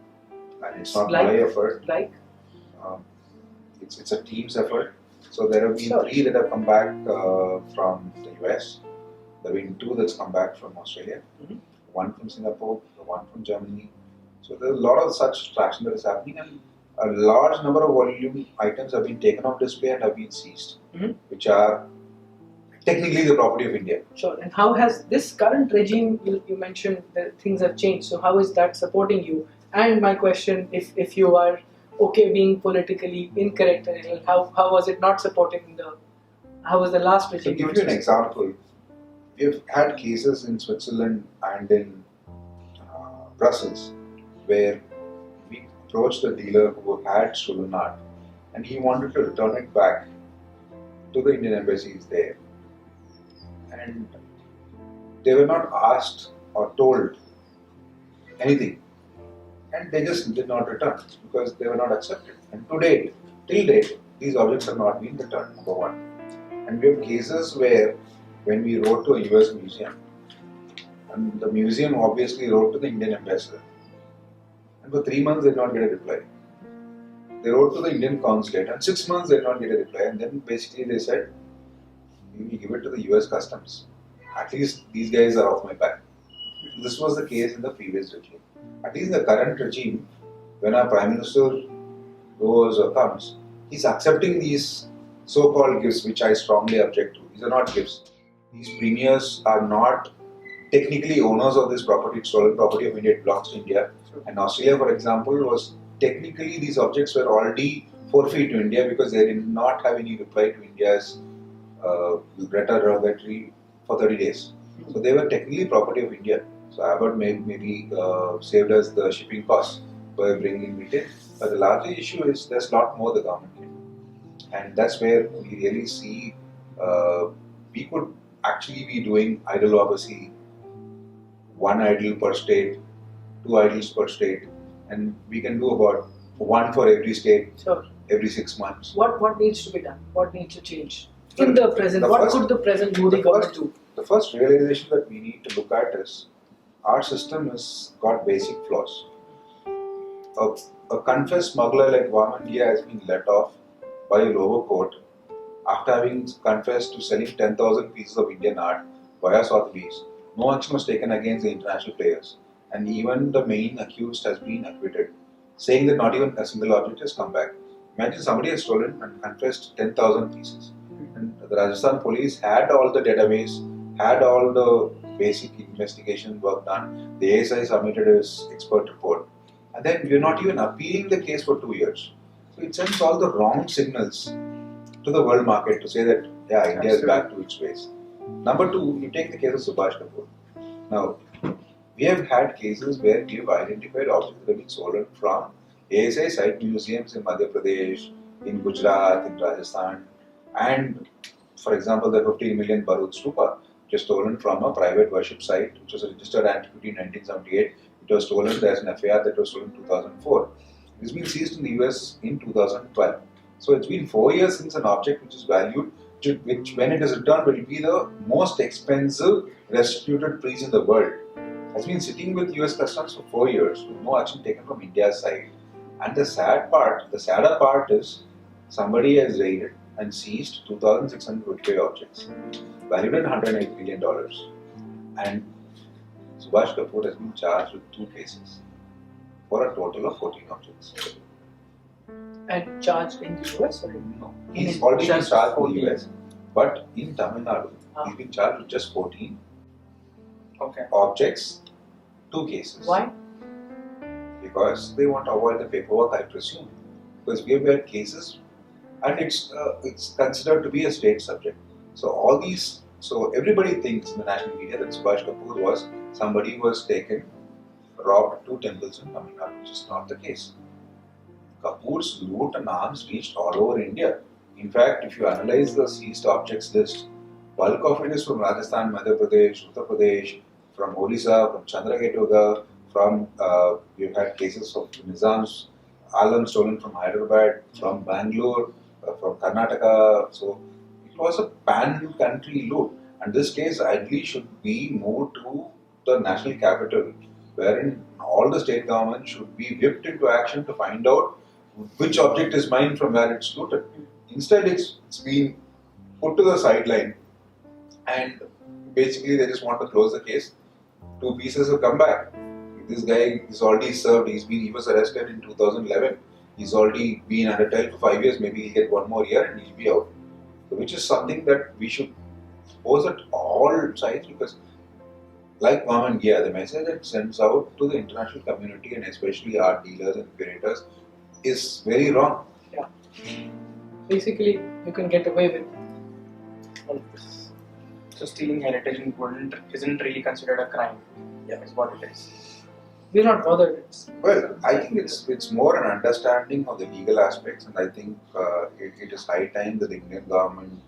and it's not my effort. It's a team's effort. So there have been 3 that have come back from the US. There have been 2 that's come back from Australia, 1 from Singapore, 1 from Germany. So there's a lot of such traction that is happening, and a large number of volume items have been taken off display and have been seized, which are technically the property of India. Sure. And how has this current regime, you mentioned that things have changed, so how is that supporting you? And my question, if you are okay being politically incorrect, how was it not supporting how was the last regime? To give you an example, we've had cases in Switzerland and in Brussels where we approached the dealer who had stolen art and he wanted to return it back to the Indian embassies there. And they were not asked or told anything. And they just did not return because they were not accepted. And till date, these objects have not been returned, number one. And we have cases where when we wrote to a US museum, and the museum obviously wrote to the Indian ambassador, and for 3 months they did not get a reply. They wrote to the Indian consulate, and 6 months they did not get a reply, and then basically they said, we give it to the US customs. At least these guys are off my back. This was the case in the previous regime. At least in the current regime, when our Prime Minister goes or comes, he's accepting these so-called gifts, which I strongly object to. These are not gifts. These premiers are not technically owners of this property. It's stolen property of India. It belongs to India. And Australia, for example, was technically these objects were already forfeit to India because they did not have any reply to India's letter derogatory for 30 days. So they were technically property of India. So Abbott maybe saved us the shipping costs by bringing it in. But the larger issue is there's a lot more the government can do. And that's where we really see we could actually be doing idolopathy, 1 idol per state, 2 idols per state, and we can do about 1 for every state every 6 months. What needs to be done? What needs to change? In the present, what could the present Modi government do? The first realization that we need to look at is our system has got basic flaws. A confessed smuggler like Vamandia has been let off by a lower court after having confessed to selling 10,000 pieces of Indian art via Sotheby's. No action was taken against the international players, and even the main accused has been acquitted, saying that not even a single object has come back. Imagine somebody has stolen and confessed 10,000 pieces. And the Rajasthan police had all the database, had all the basic investigation work done. The ASI submitted his expert report. And then we're not even appealing the case for 2 years. So it sends all the wrong signals to the world market to say that, yeah, India is back to its ways. Number two, you take the case of Subhash Kapoor. Now, we have had cases where we have identified objects that have been stolen from ASI site museums in Madhya Pradesh, in Gujarat, in Rajasthan, and for example, the 15 million Barut Stupa, which was stolen from a private worship site, which was a registered antiquity in 1978. It was stolen, there's an FAR that was stolen in 2004. It's been seized in the US in 2012. So it's been 4 years since an object which is valued, which when it is returned will be the most expensive restituted piece in the world, has been sitting with US Customs for 4 years with no action taken from India's side. And the sadder part is somebody has raided and seized 2,655 objects valued at $108 million. And Subhash Kapoor has been charged with 2 cases for a total of 14 objects. And charged in the US or in No, he's already been Just charged in 14. the US, but in Tamil Nadu, he's been charged with just 14 Okay. objects, 2 cases. Why? Because they want to avoid the paperwork, I presume. Because we have had cases, and it's considered to be a state subject. So everybody thinks in the national media that Subhash Kapoor was somebody who was taken, robbed 2 temples in Tamil Nadu, which is not the case. Kapoor's loot and arms reached all over India. In fact, if you analyze the seized objects list, bulk of it is from Rajasthan, Madhya Pradesh, Uttar Pradesh, from Orissa, from Chandraketuga, we've had cases of Nizam's Alam stolen from Hyderabad, from Bangalore, from Karnataka. So it was a pan-country loot. And this case ideally should be moved to the national capital, wherein all the state governments should be whipped into action to find out which object is mine from where it's looted. Instead, it's been put to the sideline, and basically they just want to close the case. 2 pieces have come back. This guy is already served. He was arrested in 2011. He's already been under trial for 5 years. Maybe he'll get 1 more year and he'll be out. So which is something that we should pose at all sides, because like Mom and Gia, the message it sends out to the international community and especially our dealers and curators is very wrong. Yeah. Basically, you can get away with all of this. So stealing heritage isn't really considered a crime. Yeah, is what it is. We're not bothered. Well, I think it's more an understanding of the legal aspects, and I think it is high time that the Indian government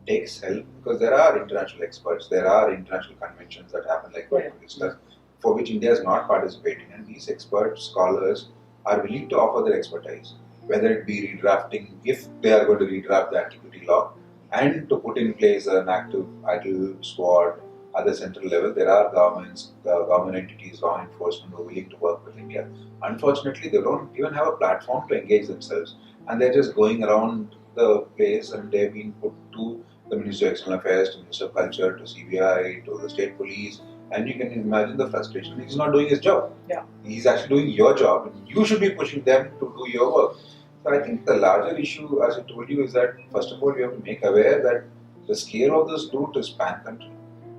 takes help, because there are international experts, there are international conventions that happen like what we discussed, for which India is not participating, and these experts, scholars are willing to offer their expertise, whether it be redrafting, if they are going to redraft the antiquity law, and to put in place an active idle squad at the central level. There are government entities, law enforcement who are willing to work with India. Unfortunately, they don't even have a platform to engage themselves, and they're just going around the place, and they've been put to the Ministry of External Affairs, to Ministry of Culture, to CBI, to the State Police, and you can imagine the frustration. He's not doing his job. Yeah. He's actually doing your job. You should be pushing them to do your work. So I think the larger issue, as I told you, is that first of all, you have to make aware that the scale of this loot is pan-country,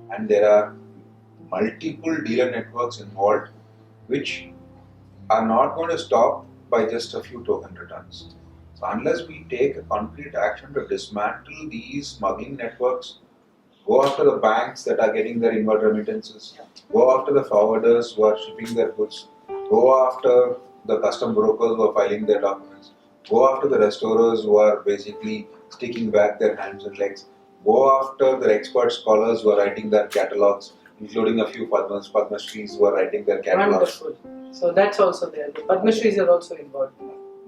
and there are multiple dealer networks involved, which are not going to stop by just a few token returns. So unless we take a concrete action to dismantle these smuggling networks, go after the banks that are getting their inward remittances, go after the forwarders who are shipping their goods, go after the custom brokers who are filing their documents, go after the restorers who are basically sticking back their hands and legs, go after the expert scholars who are writing their catalogs, including a few Padma Shris who are writing their catalogs. Wonderful. So that's also there. The Padma Shris are also involved.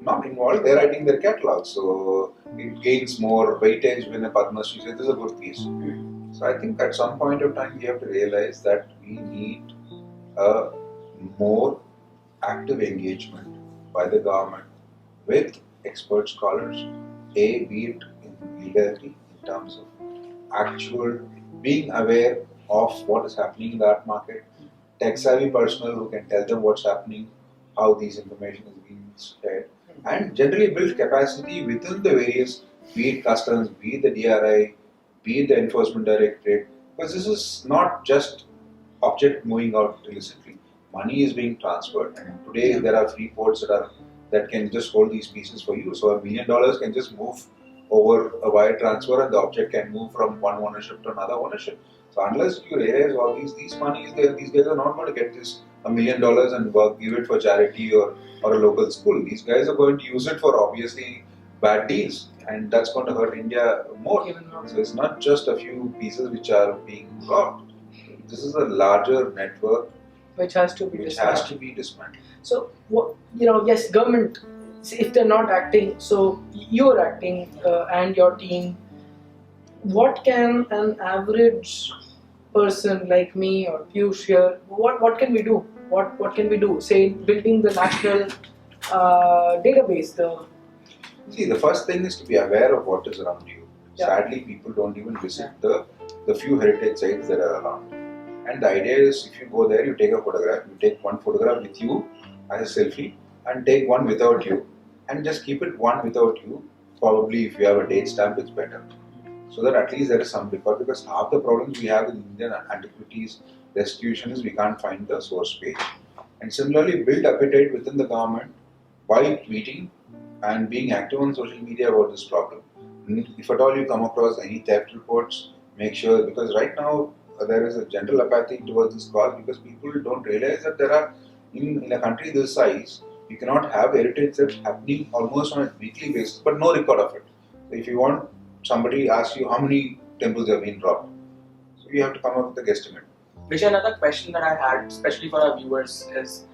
Not involved, they're writing their catalogs, so it gains more weightage when a Padma Shri says this is a good piece. So I think at some point of time we have to realize that we need a more active engagement by the government with expert scholars, be it in legality, in terms of actual being aware of what is happening in the art market, tech-savvy personnel who can tell them what's happening, how these information is being shared, and generally build capacity within the various, be it customs, be it the DRI, be it the enforcement directorate, because this is not just object moving out illicitly. Money is being transferred, and today there are free ports that that can just hold these pieces for you. So $1 million can just move over a wire transfer, and the object can move from one ownership to another ownership. So unless you realize all these monies, these guys are not going to get this $1 million and give it for charity or a local school. These guys are going to use it for obviously bad deals, and that's going to hurt India more. Even more. So it's not just a few pieces which are being robbed. This is a larger network which has to be which dismantled. has to be dismantled. So, yes, government, if they're not acting, so you're acting and your team, what can an average person like me or Piyush here, what can we do? What can we do? Say, building the national database. See, the first thing is to be aware of what is around you. Yeah. Sadly, people don't even visit the few heritage sites that are around. And the idea is, if you go there, you take a photograph. You take one photograph with you as a selfie, and take one without you, and just keep it one without you. Probably, if you have a date stamp, it's better, so that at least there is some record. Because half the problems we have in Indian antiquities restitution is we can't find the source page. And similarly, build appetite within the government by tweeting and being active on social media about this problem. If at all you come across any theft reports, make sure, because right now there is a general apathy towards this cause, because people don't realize that there are, in a country this size, you cannot have heritage theft happening almost on a weekly basis, but no record of it. So if you want, somebody asks you how many temples have been robbed, so you have to come up with a guesstimate. Vijay, another question that I had, especially for our viewers, is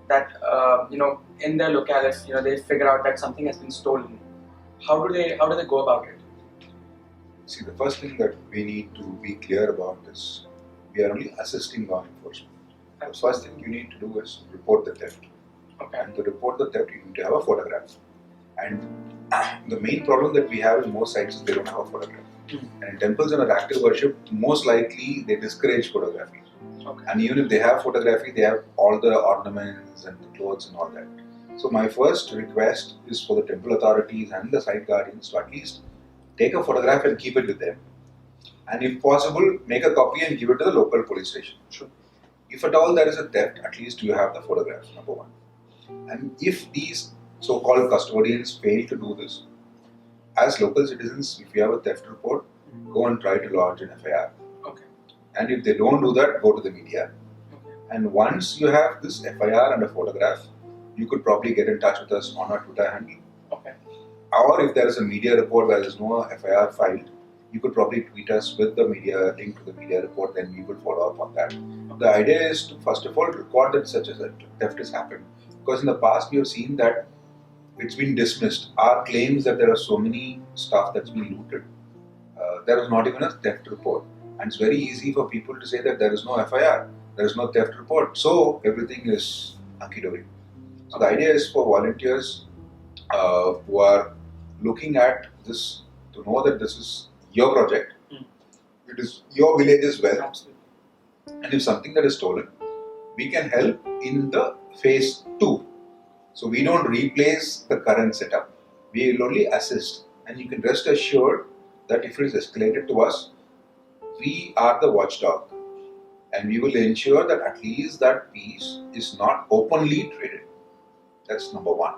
that in their locale, if they figure out that something has been stolen, how do they go about it? See, the first thing that we need to be clear about is we are only assisting law enforcement. The first thing you need to do is report the theft. Okay. And to report the theft, you need to have a photograph. And the main problem that we have in most sites is they don't have a photograph. And in temples and active worship, most likely they discourage photography. Okay. And even if they have photography, they have all the ornaments and the clothes and all that. So my first request is for the temple authorities and the site guardians to at least take a photograph and keep it with them. And if possible, make a copy and give it to the local police station. Sure. If at all there is a theft, at least you have the photograph, number one. And if these so-called custodians fail to do this, as local citizens, if you have a theft report, go and try to lodge an FIR. Okay. And if they don't do that, go to the media. Okay. And once you have this FIR and a photograph, you could probably get in touch with us on our Twitter handle. Okay. Or if there is a media report where there is no FIR filed, you could probably tweet us with the media link to the media report, then we will follow up on that. The idea is to first of all record that such a theft has happened. Because in the past we have seen that it's been dismissed. Our claims that there are so many stuff that's been looted, there is not even a theft report. And it's very easy for people to say that there is no FIR, there is no theft report, so everything is hunky-dory. So the idea is for volunteers who are looking at this to know that this is your project, it is your village as well. Absolutely. And if something that is stolen, we can help in the phase 2. So we don't replace the current setup. We will only assist. And you can rest assured that if it is escalated to us, we are the watchdog. And we will ensure that at least that piece is not openly traded. That's number one.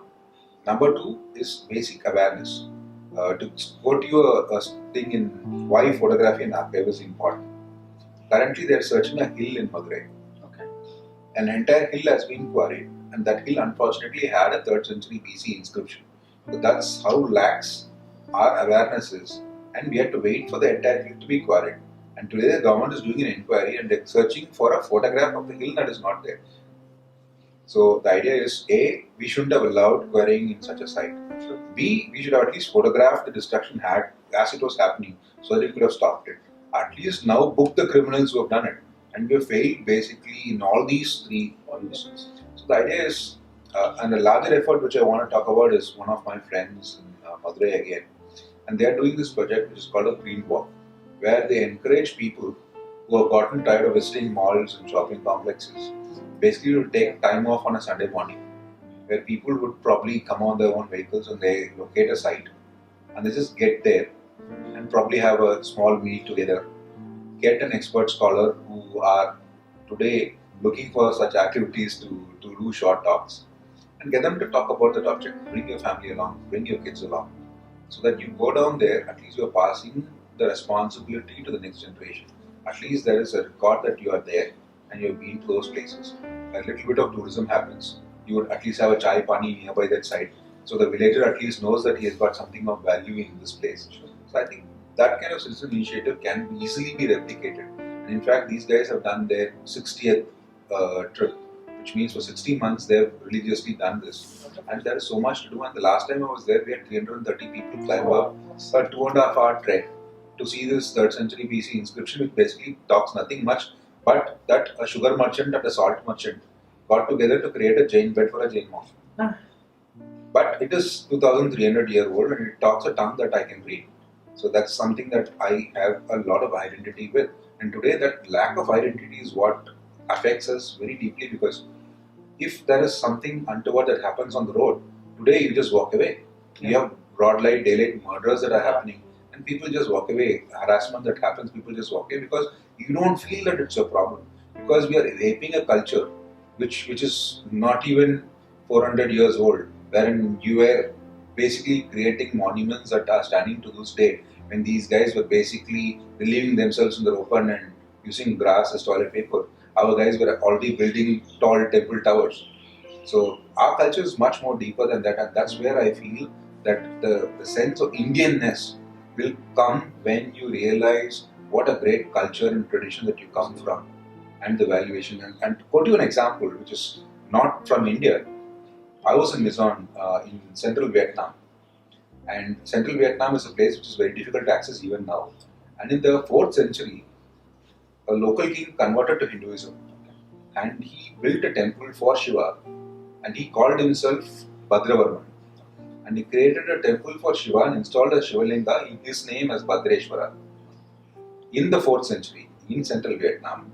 Number 2 is basic awareness. To go to a thing in why photography and archive is important. Currently, they are searching a hill in Madurai. Okay. An entire hill has been quarried, and that hill unfortunately had a 3rd century BC inscription. So that's how lax our awareness is, and we have to wait for the entire hill to be quarried. And today, the government is doing an inquiry and they're searching for a photograph of the hill that is not there. So the idea is A, we shouldn't have allowed quarrying in such a site. B, we should have at least photographed the destruction as it was happening so that we could have stopped it. At least now book the criminals who have done it. And we have failed basically in all these 3 instances. So the idea is, and a larger effort which I want to talk about is one of my friends in Madurai again. And they are doing this project which is called a Green Walk, where they encourage people who have gotten tired of visiting malls and shopping complexes, basically to take time off on a Sunday morning, where people would probably come on their own vehicles and they locate a site and they just get there and probably have a small meal together, get an expert scholar who are today looking for such activities to do short talks, and get them to talk about that object. Bring your family along, bring your kids along, so that you go down there, at least you are passing the responsibility to the next generation. At least there is a record that you are there and you have been to those places. A little bit of tourism happens. You would at least have a chai pani nearby that site. So the villager at least knows that he has got something of value in this place. So I think that kind of citizen initiative can easily be replicated. And in fact, these guys have done their 60th trip, which means for 60 months they have religiously done this. And there is so much to do. And the last time I was there, we had 330 people climb up a 2.5 hour trek to see this 3rd century BC inscription, which basically talks nothing much, but that a sugar merchant and a salt merchant got together to create a Jain bed for a Jain monk. But it is 2300 year old and it talks a tongue that I can read. So that's something that I have a lot of identity with. And today that lack of identity is what affects us very deeply, because if there is something untoward that happens on the road, today you just walk away. You have broad light, daylight murders that are happening and people just walk away. Harassment that happens, people just walk away because you don't feel that it's a problem. Because we are raping a culture which is not even 400 years old, wherein you were basically creating monuments that are standing to this day, when these guys were basically relieving themselves in the open and using grass as toilet paper. Our guys were already building tall temple towers. So our culture is much more deeper than that, and that's where I feel that the sense of Indianness will come when you realize what a great culture and tradition that you come from, and the valuation. And to quote you an example, which is not from India, I was in Luzon in central Vietnam, and central Vietnam is a place which is very difficult to access even now. And in the 4th century, a local king converted to Hinduism, and he built a temple for Shiva, and he called himself Bhadravarman. And he created a temple for Shiva and installed a Shivalinga in his name as Bhadreshwara in the 4th century in central Vietnam.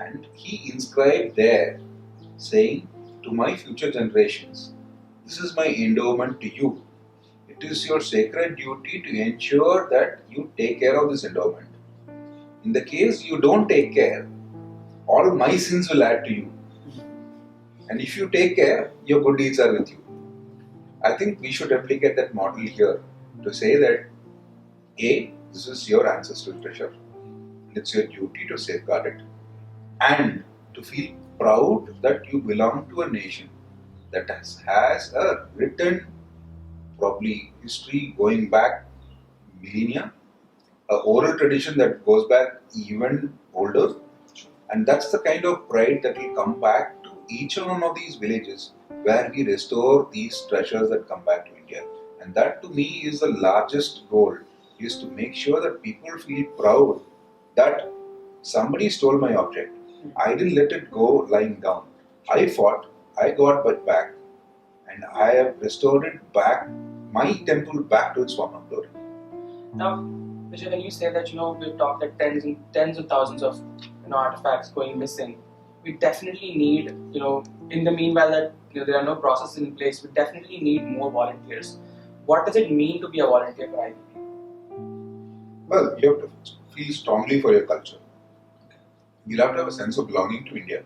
And he inscribed there saying, "To my future generations, this is my endowment to you. It is your sacred duty to ensure that you take care of this endowment. In the case you don't take care, all my sins will add to you. And if you take care, your good deeds are with you." I think we should replicate that model here to say that A, this is your ancestral treasure, and it's your duty to safeguard it, and to feel proud that you belong to a nation that has a written, probably history going back millennia, a oral tradition that goes back even older, and that's the kind of pride that will come back to each one of these villages where we restore these treasures that come back to India. And that to me is the largest goal, is to make sure that people feel proud that somebody stole my object. I didn't let it go lying down. I fought, I got it back, and I have restored it back, my temple back to its former glory. Now, Vijay, when you say that we've talked like tens of thousands of artifacts going missing, we definitely need in the meanwhile that there are no processes in place, we definitely need more volunteers. What does it mean to be a volunteer for IBP? Well, you have to feel strongly for your culture. You'll have to have a sense of belonging to India.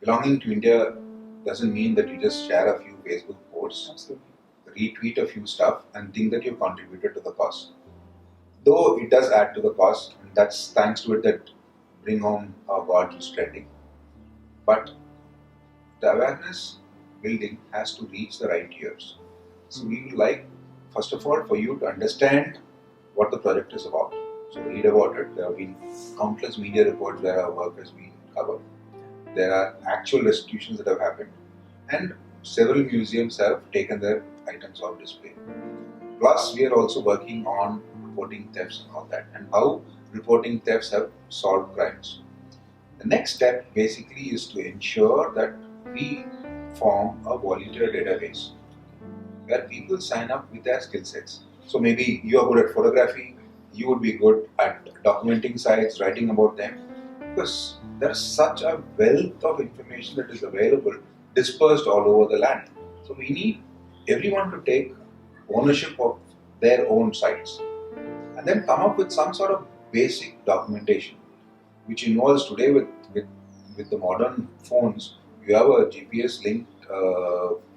Belonging to India doesn't mean that you just share a few Facebook posts, Absolutely. retweet a few stuff and think that you've contributed to the cause. Though it does add to the cause, and that's thanks to it that Bring Home Our God is trending. But the awareness building has to reach the right ears. So we would like, first of all, for you to understand what the project is about. So read about it. There have been countless media reports where our work has been covered. There are actual restitutions that have happened, and several museums have taken their items off display. Plus, we are also working on reporting thefts and all that, and how reporting thefts have solved crimes. The next step basically is to ensure that we form a volunteer database where people sign up with their skill sets. So maybe you are good at photography, you would be good at documenting sites, writing about them, because there is such a wealth of information that is available, dispersed all over the land. So we need everyone to take ownership of their own sites and then come up with some sort of basic documentation, which involves today with the modern phones, you have a GPS linked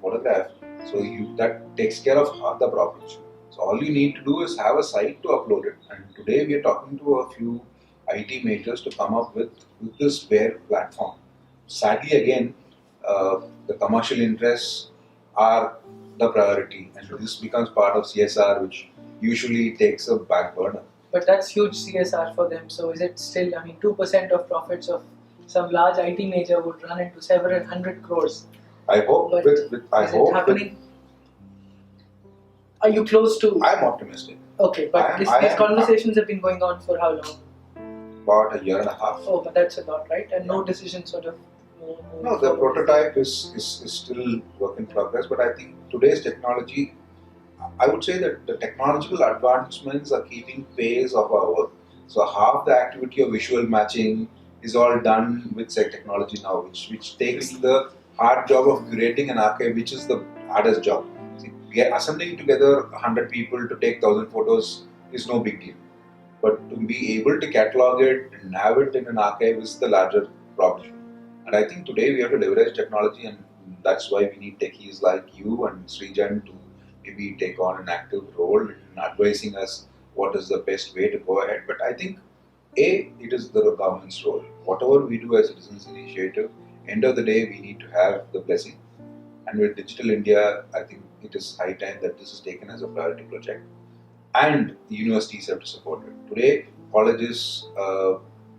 photograph, so that takes care of half the problems. So all you need to do is have a site to upload it. And today we are talking to a few IT majors to come up with this bare platform. Sadly, again, the commercial interests are the priority, and this becomes part of CSR, which usually takes a back burner. But that's huge CSR for them. So is it still? I mean, 2% of profits of some large IT major would run into several hundred crores. I hope But with is it happening? Are you close to? I'm optimistic. Okay, but these conversations have been going on for how long? About a year and a half. Oh, but that's a lot, right? And no decision sort of. No, the prototype is still work in progress, but I think today's technology, I would say that the technological advancements are keeping pace of our work. So half the activity of visual matching is all done with say technology now, which takes the hard job of curating an archive, which is the hardest job. See, assembling together 100 people to take 1,000 photos is no big deal. But to be able to catalog it and have it in an archive is the larger problem. And I think today we have to leverage technology, and that's why we need techies like you and Srijan to maybe take on an active role in advising us what is the best way to go ahead. But I think it is the government's role. Whatever we do as Citizens Initiative, end of the day we need to have the blessing. And with Digital India, I think it is high time that this is taken as a priority project. And the universities have to support it. Today, colleges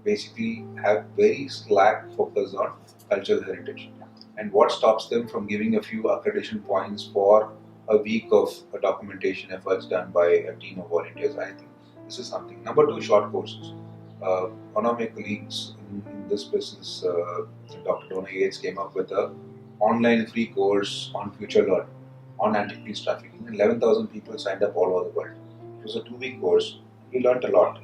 basically have very slack focus on cultural heritage. And what stops them from giving a few accreditation points for a week of documentation efforts done by a team of volunteers? I think this is something. Number two, short courses. One of my colleagues in this business, Dr. Donna Yates, came up with an online free course on future learn on antiquities trafficking, and 11,000 people signed up all over the world. It was a 2-week course. We learned a lot,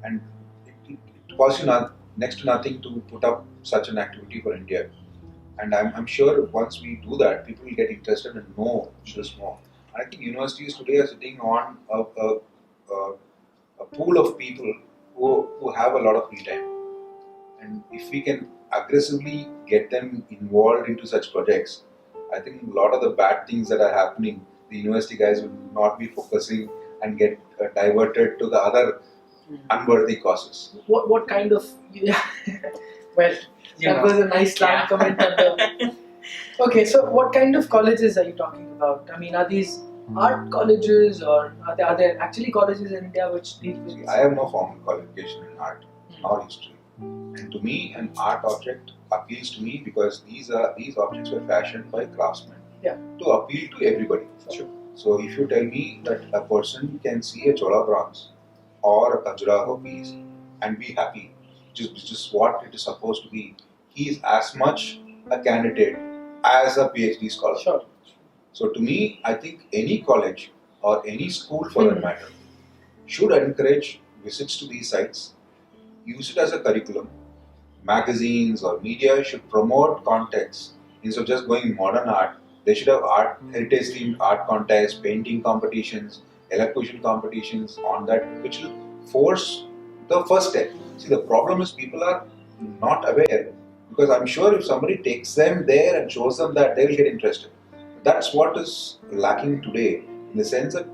and it costs you next to nothing to put up such an activity for India. And I'm sure once we do that, people will get interested and know this more. And I think universities today are sitting on a pool of people who have a lot of free time. And if we can aggressively get them involved into such projects, I think a lot of the bad things that are happening, the university guys will not be focusing and get diverted to the other unworthy causes. What kind of? Well, that was a nice slant comment. Okay, so what kind of colleges are you talking about? I mean, are these art colleges, or are there actually colleges in India which deal with? I have no formal qualification in art or history, and to me, an art object appeals to me because these objects were fashioned by craftsmen to appeal to everybody. Sure. So if you tell me that a person can see a Chola bronze or a Khajuraho piece and be happy, which is what it is supposed to be, he is as much a candidate as a PhD scholar. Sure. So to me, I think any college or any school for that matter should encourage visits to these sites, use it as a curriculum. Magazines or media should promote context instead of just going modern art. They should have heritage themed art contests, painting competitions, elocution competitions on that, which will force the first step. See, the problem is people are not aware, because I'm sure if somebody takes them there and shows them that, they will get interested. That's what is lacking today, in the sense that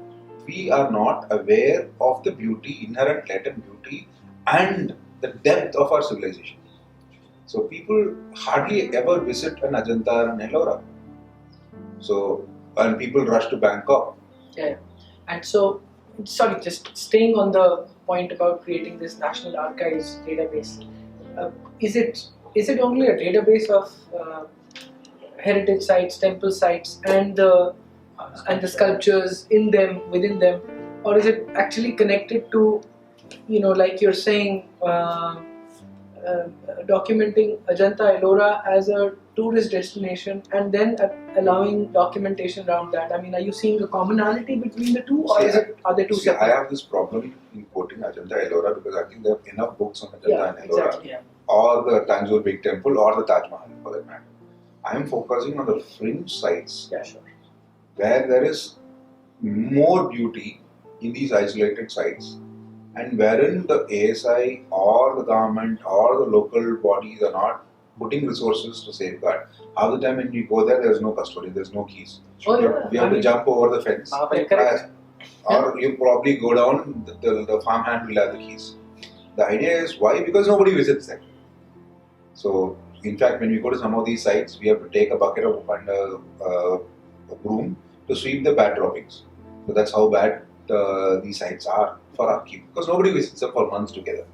we are not aware of the beauty, inherent latent beauty, and the depth of our civilization. So people hardly ever visit an Ajanta and Ellora. So, and people rush to Bangkok. Yeah. And so, sorry, just staying on the point about creating this National Archives database. Is it only a database of heritage sites, temple sites, and the sculptures within them, or is it actually connected to, like you're saying, documenting Ajanta Ellora as a tourist destination and then allowing documentation around that? I mean, are you seeing a commonality between the two, or are they two separate? I have this problem in quoting Ajanta Ellora because I think there are enough books on Ajanta and Ellora, exactly, or the Tanjore Big Temple, or the Taj Mahal for that matter. I am focusing on the fringe sites where there is more beauty in these isolated sites, and wherein the ASI or the government or the local bodies are not putting resources to safeguard. Half the time when you go there, there's no custodian, there's no keys. Oh, You yeah. have, you have to jump over the fence. Correct. Or you probably go down, the farmhand will have the keys. The idea is why? Because nobody visits them. So, in fact, when we go to some of these sites, we have to take a bucket of and a broom to sweep the bad droppings. So that's how bad these sites are for upkeep, because nobody visits them for months together.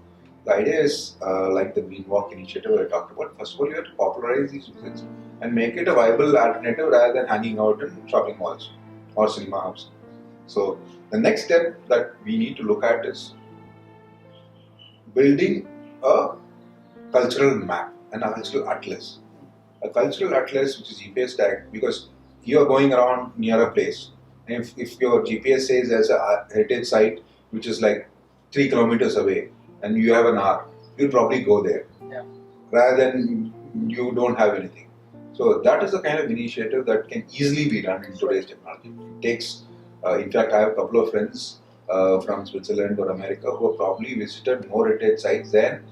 The idea is like the Green Walk initiative I talked about. First of all, you have to popularize these visits and make it a viable alternative rather than hanging out in shopping malls or cinema hubs. So the next step that we need to look at is building a cultural map and a cultural atlas. A cultural atlas which is GPS tagged, because you are going around near a place. And if your GPS says there's a heritage site which is like 3 kilometers away and you have an hour, you'll probably go there. Yeah. Rather than you don't have anything. So that is the kind of initiative that can easily be done in today's technology. It takes, in fact, I have a couple of friends from Switzerland or America who have probably visited more heritage sites than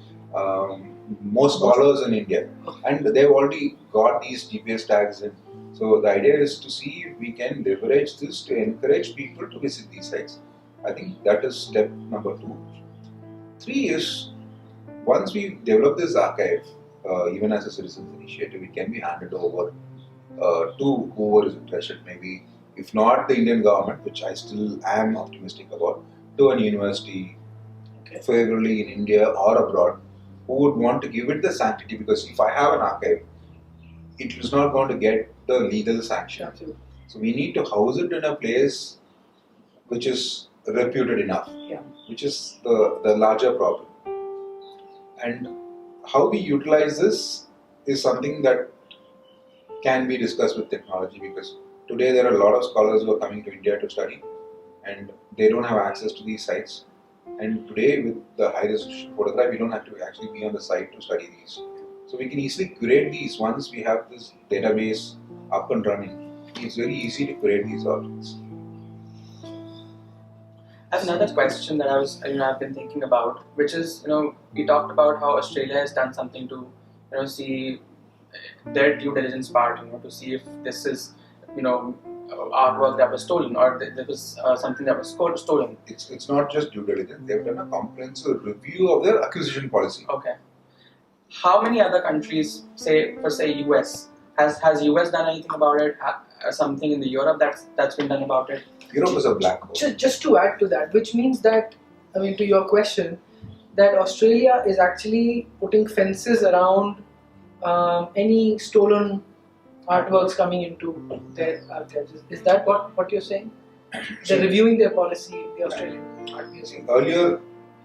most scholars in India, and they've already got these GPS tags in. So the idea is to see if we can leverage this to encourage people to visit these sites. I think that is step number 2. 3 is, once we develop this archive, even as a citizens initiative, it can be handed over to whoever is interested, maybe if not the Indian government, which I still am optimistic about, to an university, favorably in India or abroad, who would want to give it the sanctity, because if I have an archive, it is not going to get the legal sanction. Absolutely. So we need to house it in a place which is reputed enough, which is the larger problem. And how we utilize this is something that can be discussed with technology, because today there are a lot of scholars who are coming to India to study and they don't have access to these sites. And today with the high resolution photograph, we don't have to actually be on the site to study these. So we can easily curate these once we have this database up and running. It's very easy to curate these objects. I have another question that I've been thinking about, which is, we talked about how Australia has done something to, see their due diligence part, to see if this is, artwork that was stolen or there was something that was stolen. It's not just due diligence. They've done a comprehensive review of their acquisition policy. Okay. How many other countries, say US, has US done anything about it? Something in the Europe that's been done about it? Europe is a black hole. Just to add to that, which means that, to your question, that Australia is actually putting fences around any stolen artworks coming into their archives. Is that what you're saying? They're reviewing their policy, the Australian Art Museum. Earlier,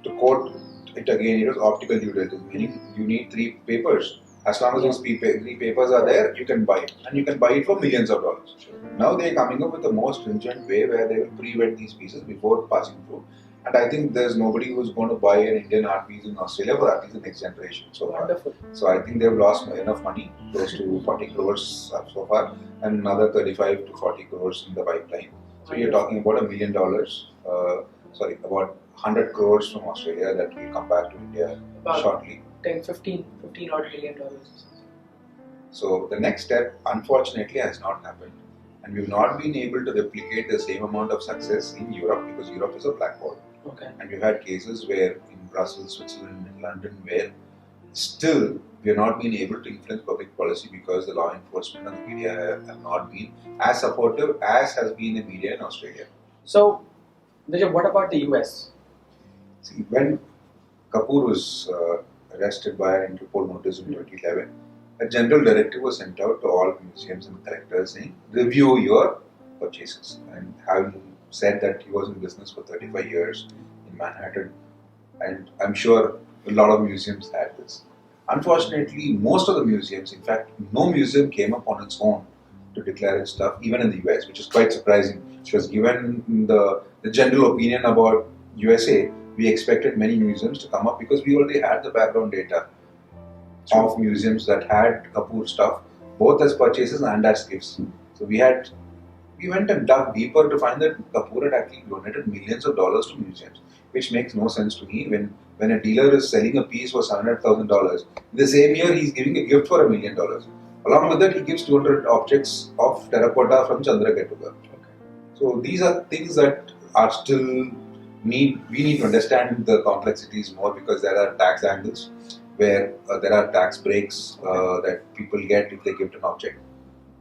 to quote it again, it was optical due diligence, meaning you need 3 papers. As long as those 3 papers are there, you can buy it. And you can buy it for millions of dollars. Now they're coming up with a more stringent way where they will pre-vet these pieces before passing through. And I think there's nobody who's going to buy an Indian art piece in Australia for at least the next generation so far. Wonderful. So I think they've lost enough money, close to 40 crores so far, and another 35 to 40 crores in the pipeline. So you're talking about $1 million, about 100 crores from Australia that will come back to India About shortly. 15 odd million dollars. So the next step, unfortunately, has not happened. And we've not been able to replicate the same amount of success in Europe, because Europe is a black hole. Okay. And we've had cases where in Brussels, Switzerland, and London, where still we have not been able to influence public policy because the law enforcement and the media have not been as supportive as has been the media in Australia. So, Vijay, what about the US? See, when Kapoor was arrested by an Interpol notice in 2011, a general directive was sent out to all museums and collectors saying, review your purchases. And having said that he was in business for 35 years in Manhattan, and I'm sure a lot of museums had this. Unfortunately, most of the museums, in fact, no museum came up on its own to declare its stuff, even in the US, which is quite surprising, because given the general opinion about USA, we expected many museums to come up because we already had the background data of museums that had Kapoor stuff, both as purchases and as gifts. So we went and dug deeper to find that Kapoor had actually donated millions of dollars to museums. which makes no sense to me. When a dealer is selling a piece for $700,000, the same year he's giving a gift for $1 million. Along with that, he gives 200 objects of terracotta from Chandraketugarh. So these are things that are still we need to understand the complexities more, because there are tax angles where there are tax breaks that people get if they gift an object.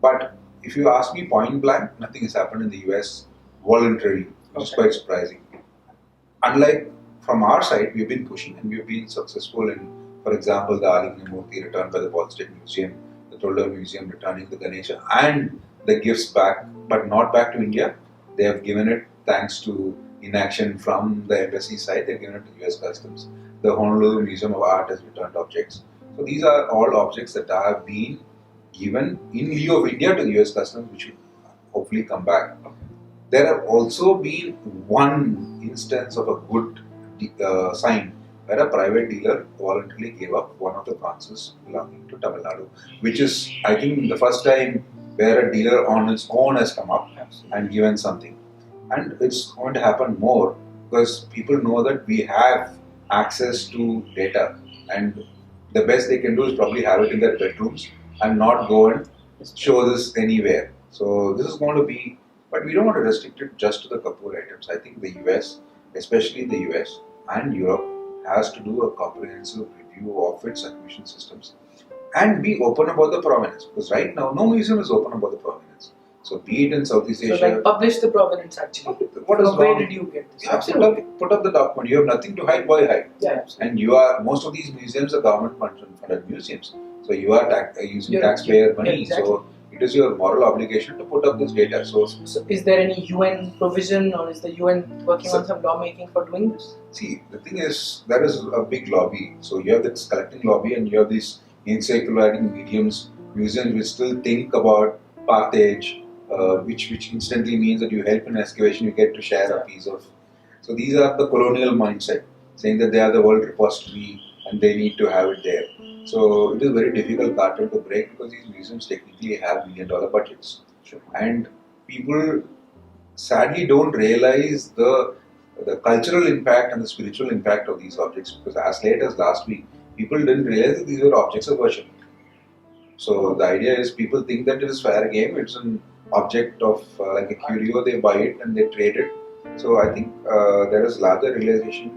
But if you ask me point blank, nothing has happened in the US voluntarily, which is quite surprising. Unlike from our side, we've been pushing and we've been successful in, for example, the Alinga Murthy returned by the Ball State Museum, the Toller Museum returning the Ganesha and the gifts back, but not back to India. They have given it thanks to inaction from the embassy side. They've given it to US Customs. The Honolulu Museum of Art has returned objects. So these are all objects that have been given in lieu of India to the US Customs, which will hopefully come back. There have also been one instance of a good sign where a private dealer voluntarily gave up one of the bronzes belonging to Tamil Nadu, which is, I think, the first time where a dealer on its own has come up and given something. And it's going to happen more because people know that we have access to data, and the best they can do is probably have it in their bedrooms and not go and show this anywhere. So this is going to be, but we don't want to restrict it just to the Kapoor items. I think the US, especially the US and Europe, has to do a comprehensive review of its acquisition systems and be open about the provenance, because right now no museum is open about the provenance. So be it in Southeast Asia. So like publish the provenance actually. What is where wrong? did you get this? Absolutely. Put up the document. You have nothing to hide. Why hide? Yeah, absolutely. And you are, most of these museums are government funded museums. So you are using taxpayer money. Exactly. So it is your moral obligation to put up this data. So is there any UN provision, or is the UN working on some lawmaking for doing this? see, the thing is, there is a big lobby. So you have this collecting lobby and you have these encyclopedic museums which still think about partage, which instantly means that you help in excavation, you get to share a piece of. So these are the colonial mindset, saying that they are the world repository and they need to have it there. So it is very difficult cartel to break, because these museums technically have $1 million budgets. And people sadly don't realize the cultural impact and the spiritual impact of these objects, because as late as last week, people didn't realize that these were objects of worship. So the idea is, people think that it is fair game, it's an object of like a curio, they buy it and they trade it. So I think there is larger realization.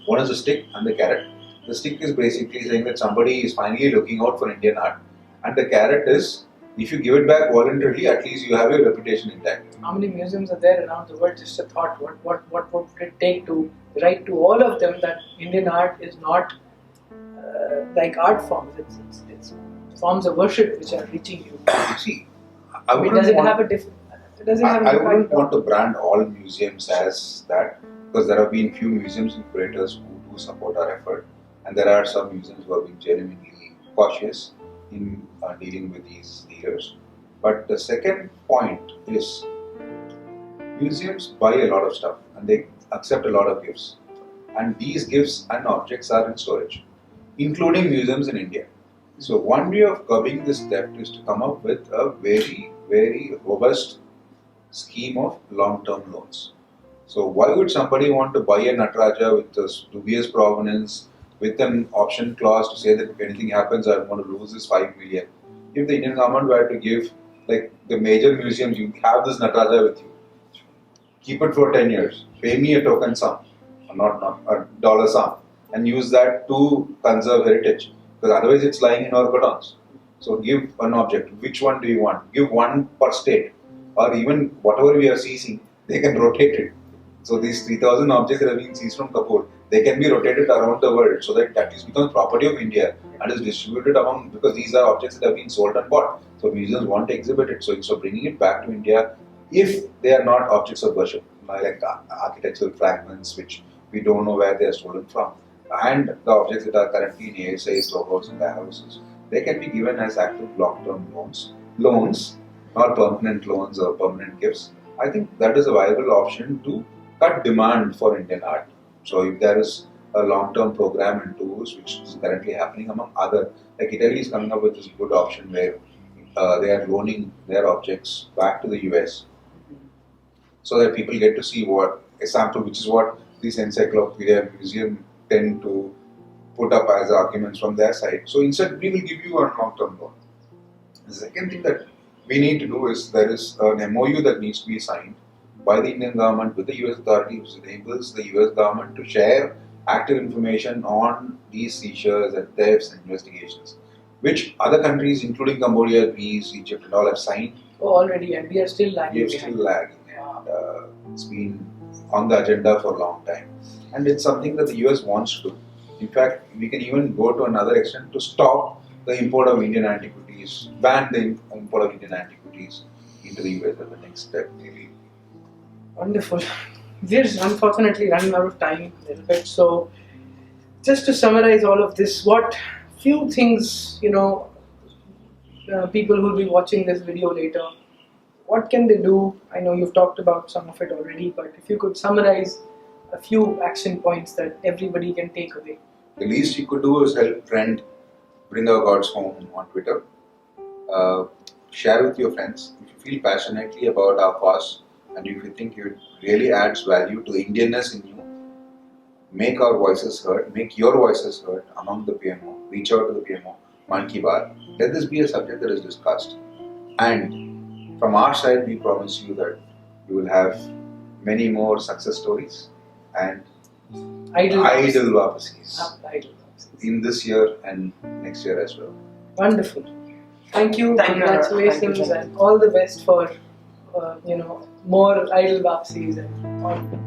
One is the stick and the carrot. The stick is basically saying that somebody is finally looking out for Indian art, and the carrot is, if you give it back voluntarily, at least you have your reputation intact. How many museums are there around the world? Just a thought. What would it take to write to all of them that Indian art is not like art forms? It's forms of worship which are reaching you. See, I wouldn't want to brand all museums as that, because there have been few museums and curators who do support our effort, and there are some museums who have been genuinely cautious in dealing with these dealers. But the second point is, museums buy a lot of stuff and they accept a lot of gifts, and these gifts and objects are in storage, including museums in India. So one way of curbing this theft is to come up with a very, very robust scheme of long-term loans. So why would somebody want to buy a Nataraja with a dubious provenance, with an option clause to say that if anything happens, I'm going to lose this 5 million? If the Indian government were to give, like the major museums, you have this Nataraja with you, keep it for 10 years, pay me a token sum, not a dollar sum, and use that to conserve heritage, because otherwise it's lying in our gardens. So give an object. Which one do you want? Give one per state, or even whatever we are seizing, they can rotate it. So these 3,000 objects that have been seized from Kapoor, they can be rotated around the world, so that at least becomes property of India and is distributed among, because these are objects that have been sold and bought. So museums want to exhibit it. So instead of bringing it back to India, if they are not objects of worship, like architectural fragments which we don't know where they are stolen from, and the objects that are currently in ASI storehouses and warehouses, they can be given as active long-term loans, not permanent loans or permanent gifts. I think that is a viable option to cut demand for Indian art. So if there is a long-term program and tools which is currently happening among other, like Italy is coming up with this good option where they are loaning their objects back to the US, so that people get to see what a sample, which is what these encyclopedia and museum tend to put up as arguments from their side. So instead, we will give you a long-term loan. The second thing that we need to do is there is an MOU that needs to be signed by the Indian government with the US authorities, which enables the US government to share active information on these seizures and thefts and investigations, which other countries, including Cambodia, Greece, Egypt, and all have signed. Oh, already, and we are still We lagging are still behind. lagging, and it's been on the agenda for a long time. And it's something that the US wants to do. In fact, we can even go to another extent to stop the import of Indian antiquities, ban the import of Indian antiquities into the US as the next step, maybe. Wonderful. We're unfortunately running out of time a little bit. So, just to summarize all of this, what few things, people who will be watching this video later, what can they do? I know you've talked about some of it already, but if you could summarize a few action points that everybody can take away. The least you could do is help trend Bring Our Gods Home on Twitter. Share with your friends. If you feel passionately about our cause and if you think it really adds value to the Indianness in you, make our voices heard, make your voices heard among the PMO. Reach out to the PMO, Man Ki Baat. Let this be a subject that is discussed. And from our side, we promise you that you will have many more success stories and Idle Vapasis Idle. in this year and next year as well. Wonderful. Thank you. Thank you. Congratulations, Thank you. and all the best for more Idle Vapsis and all.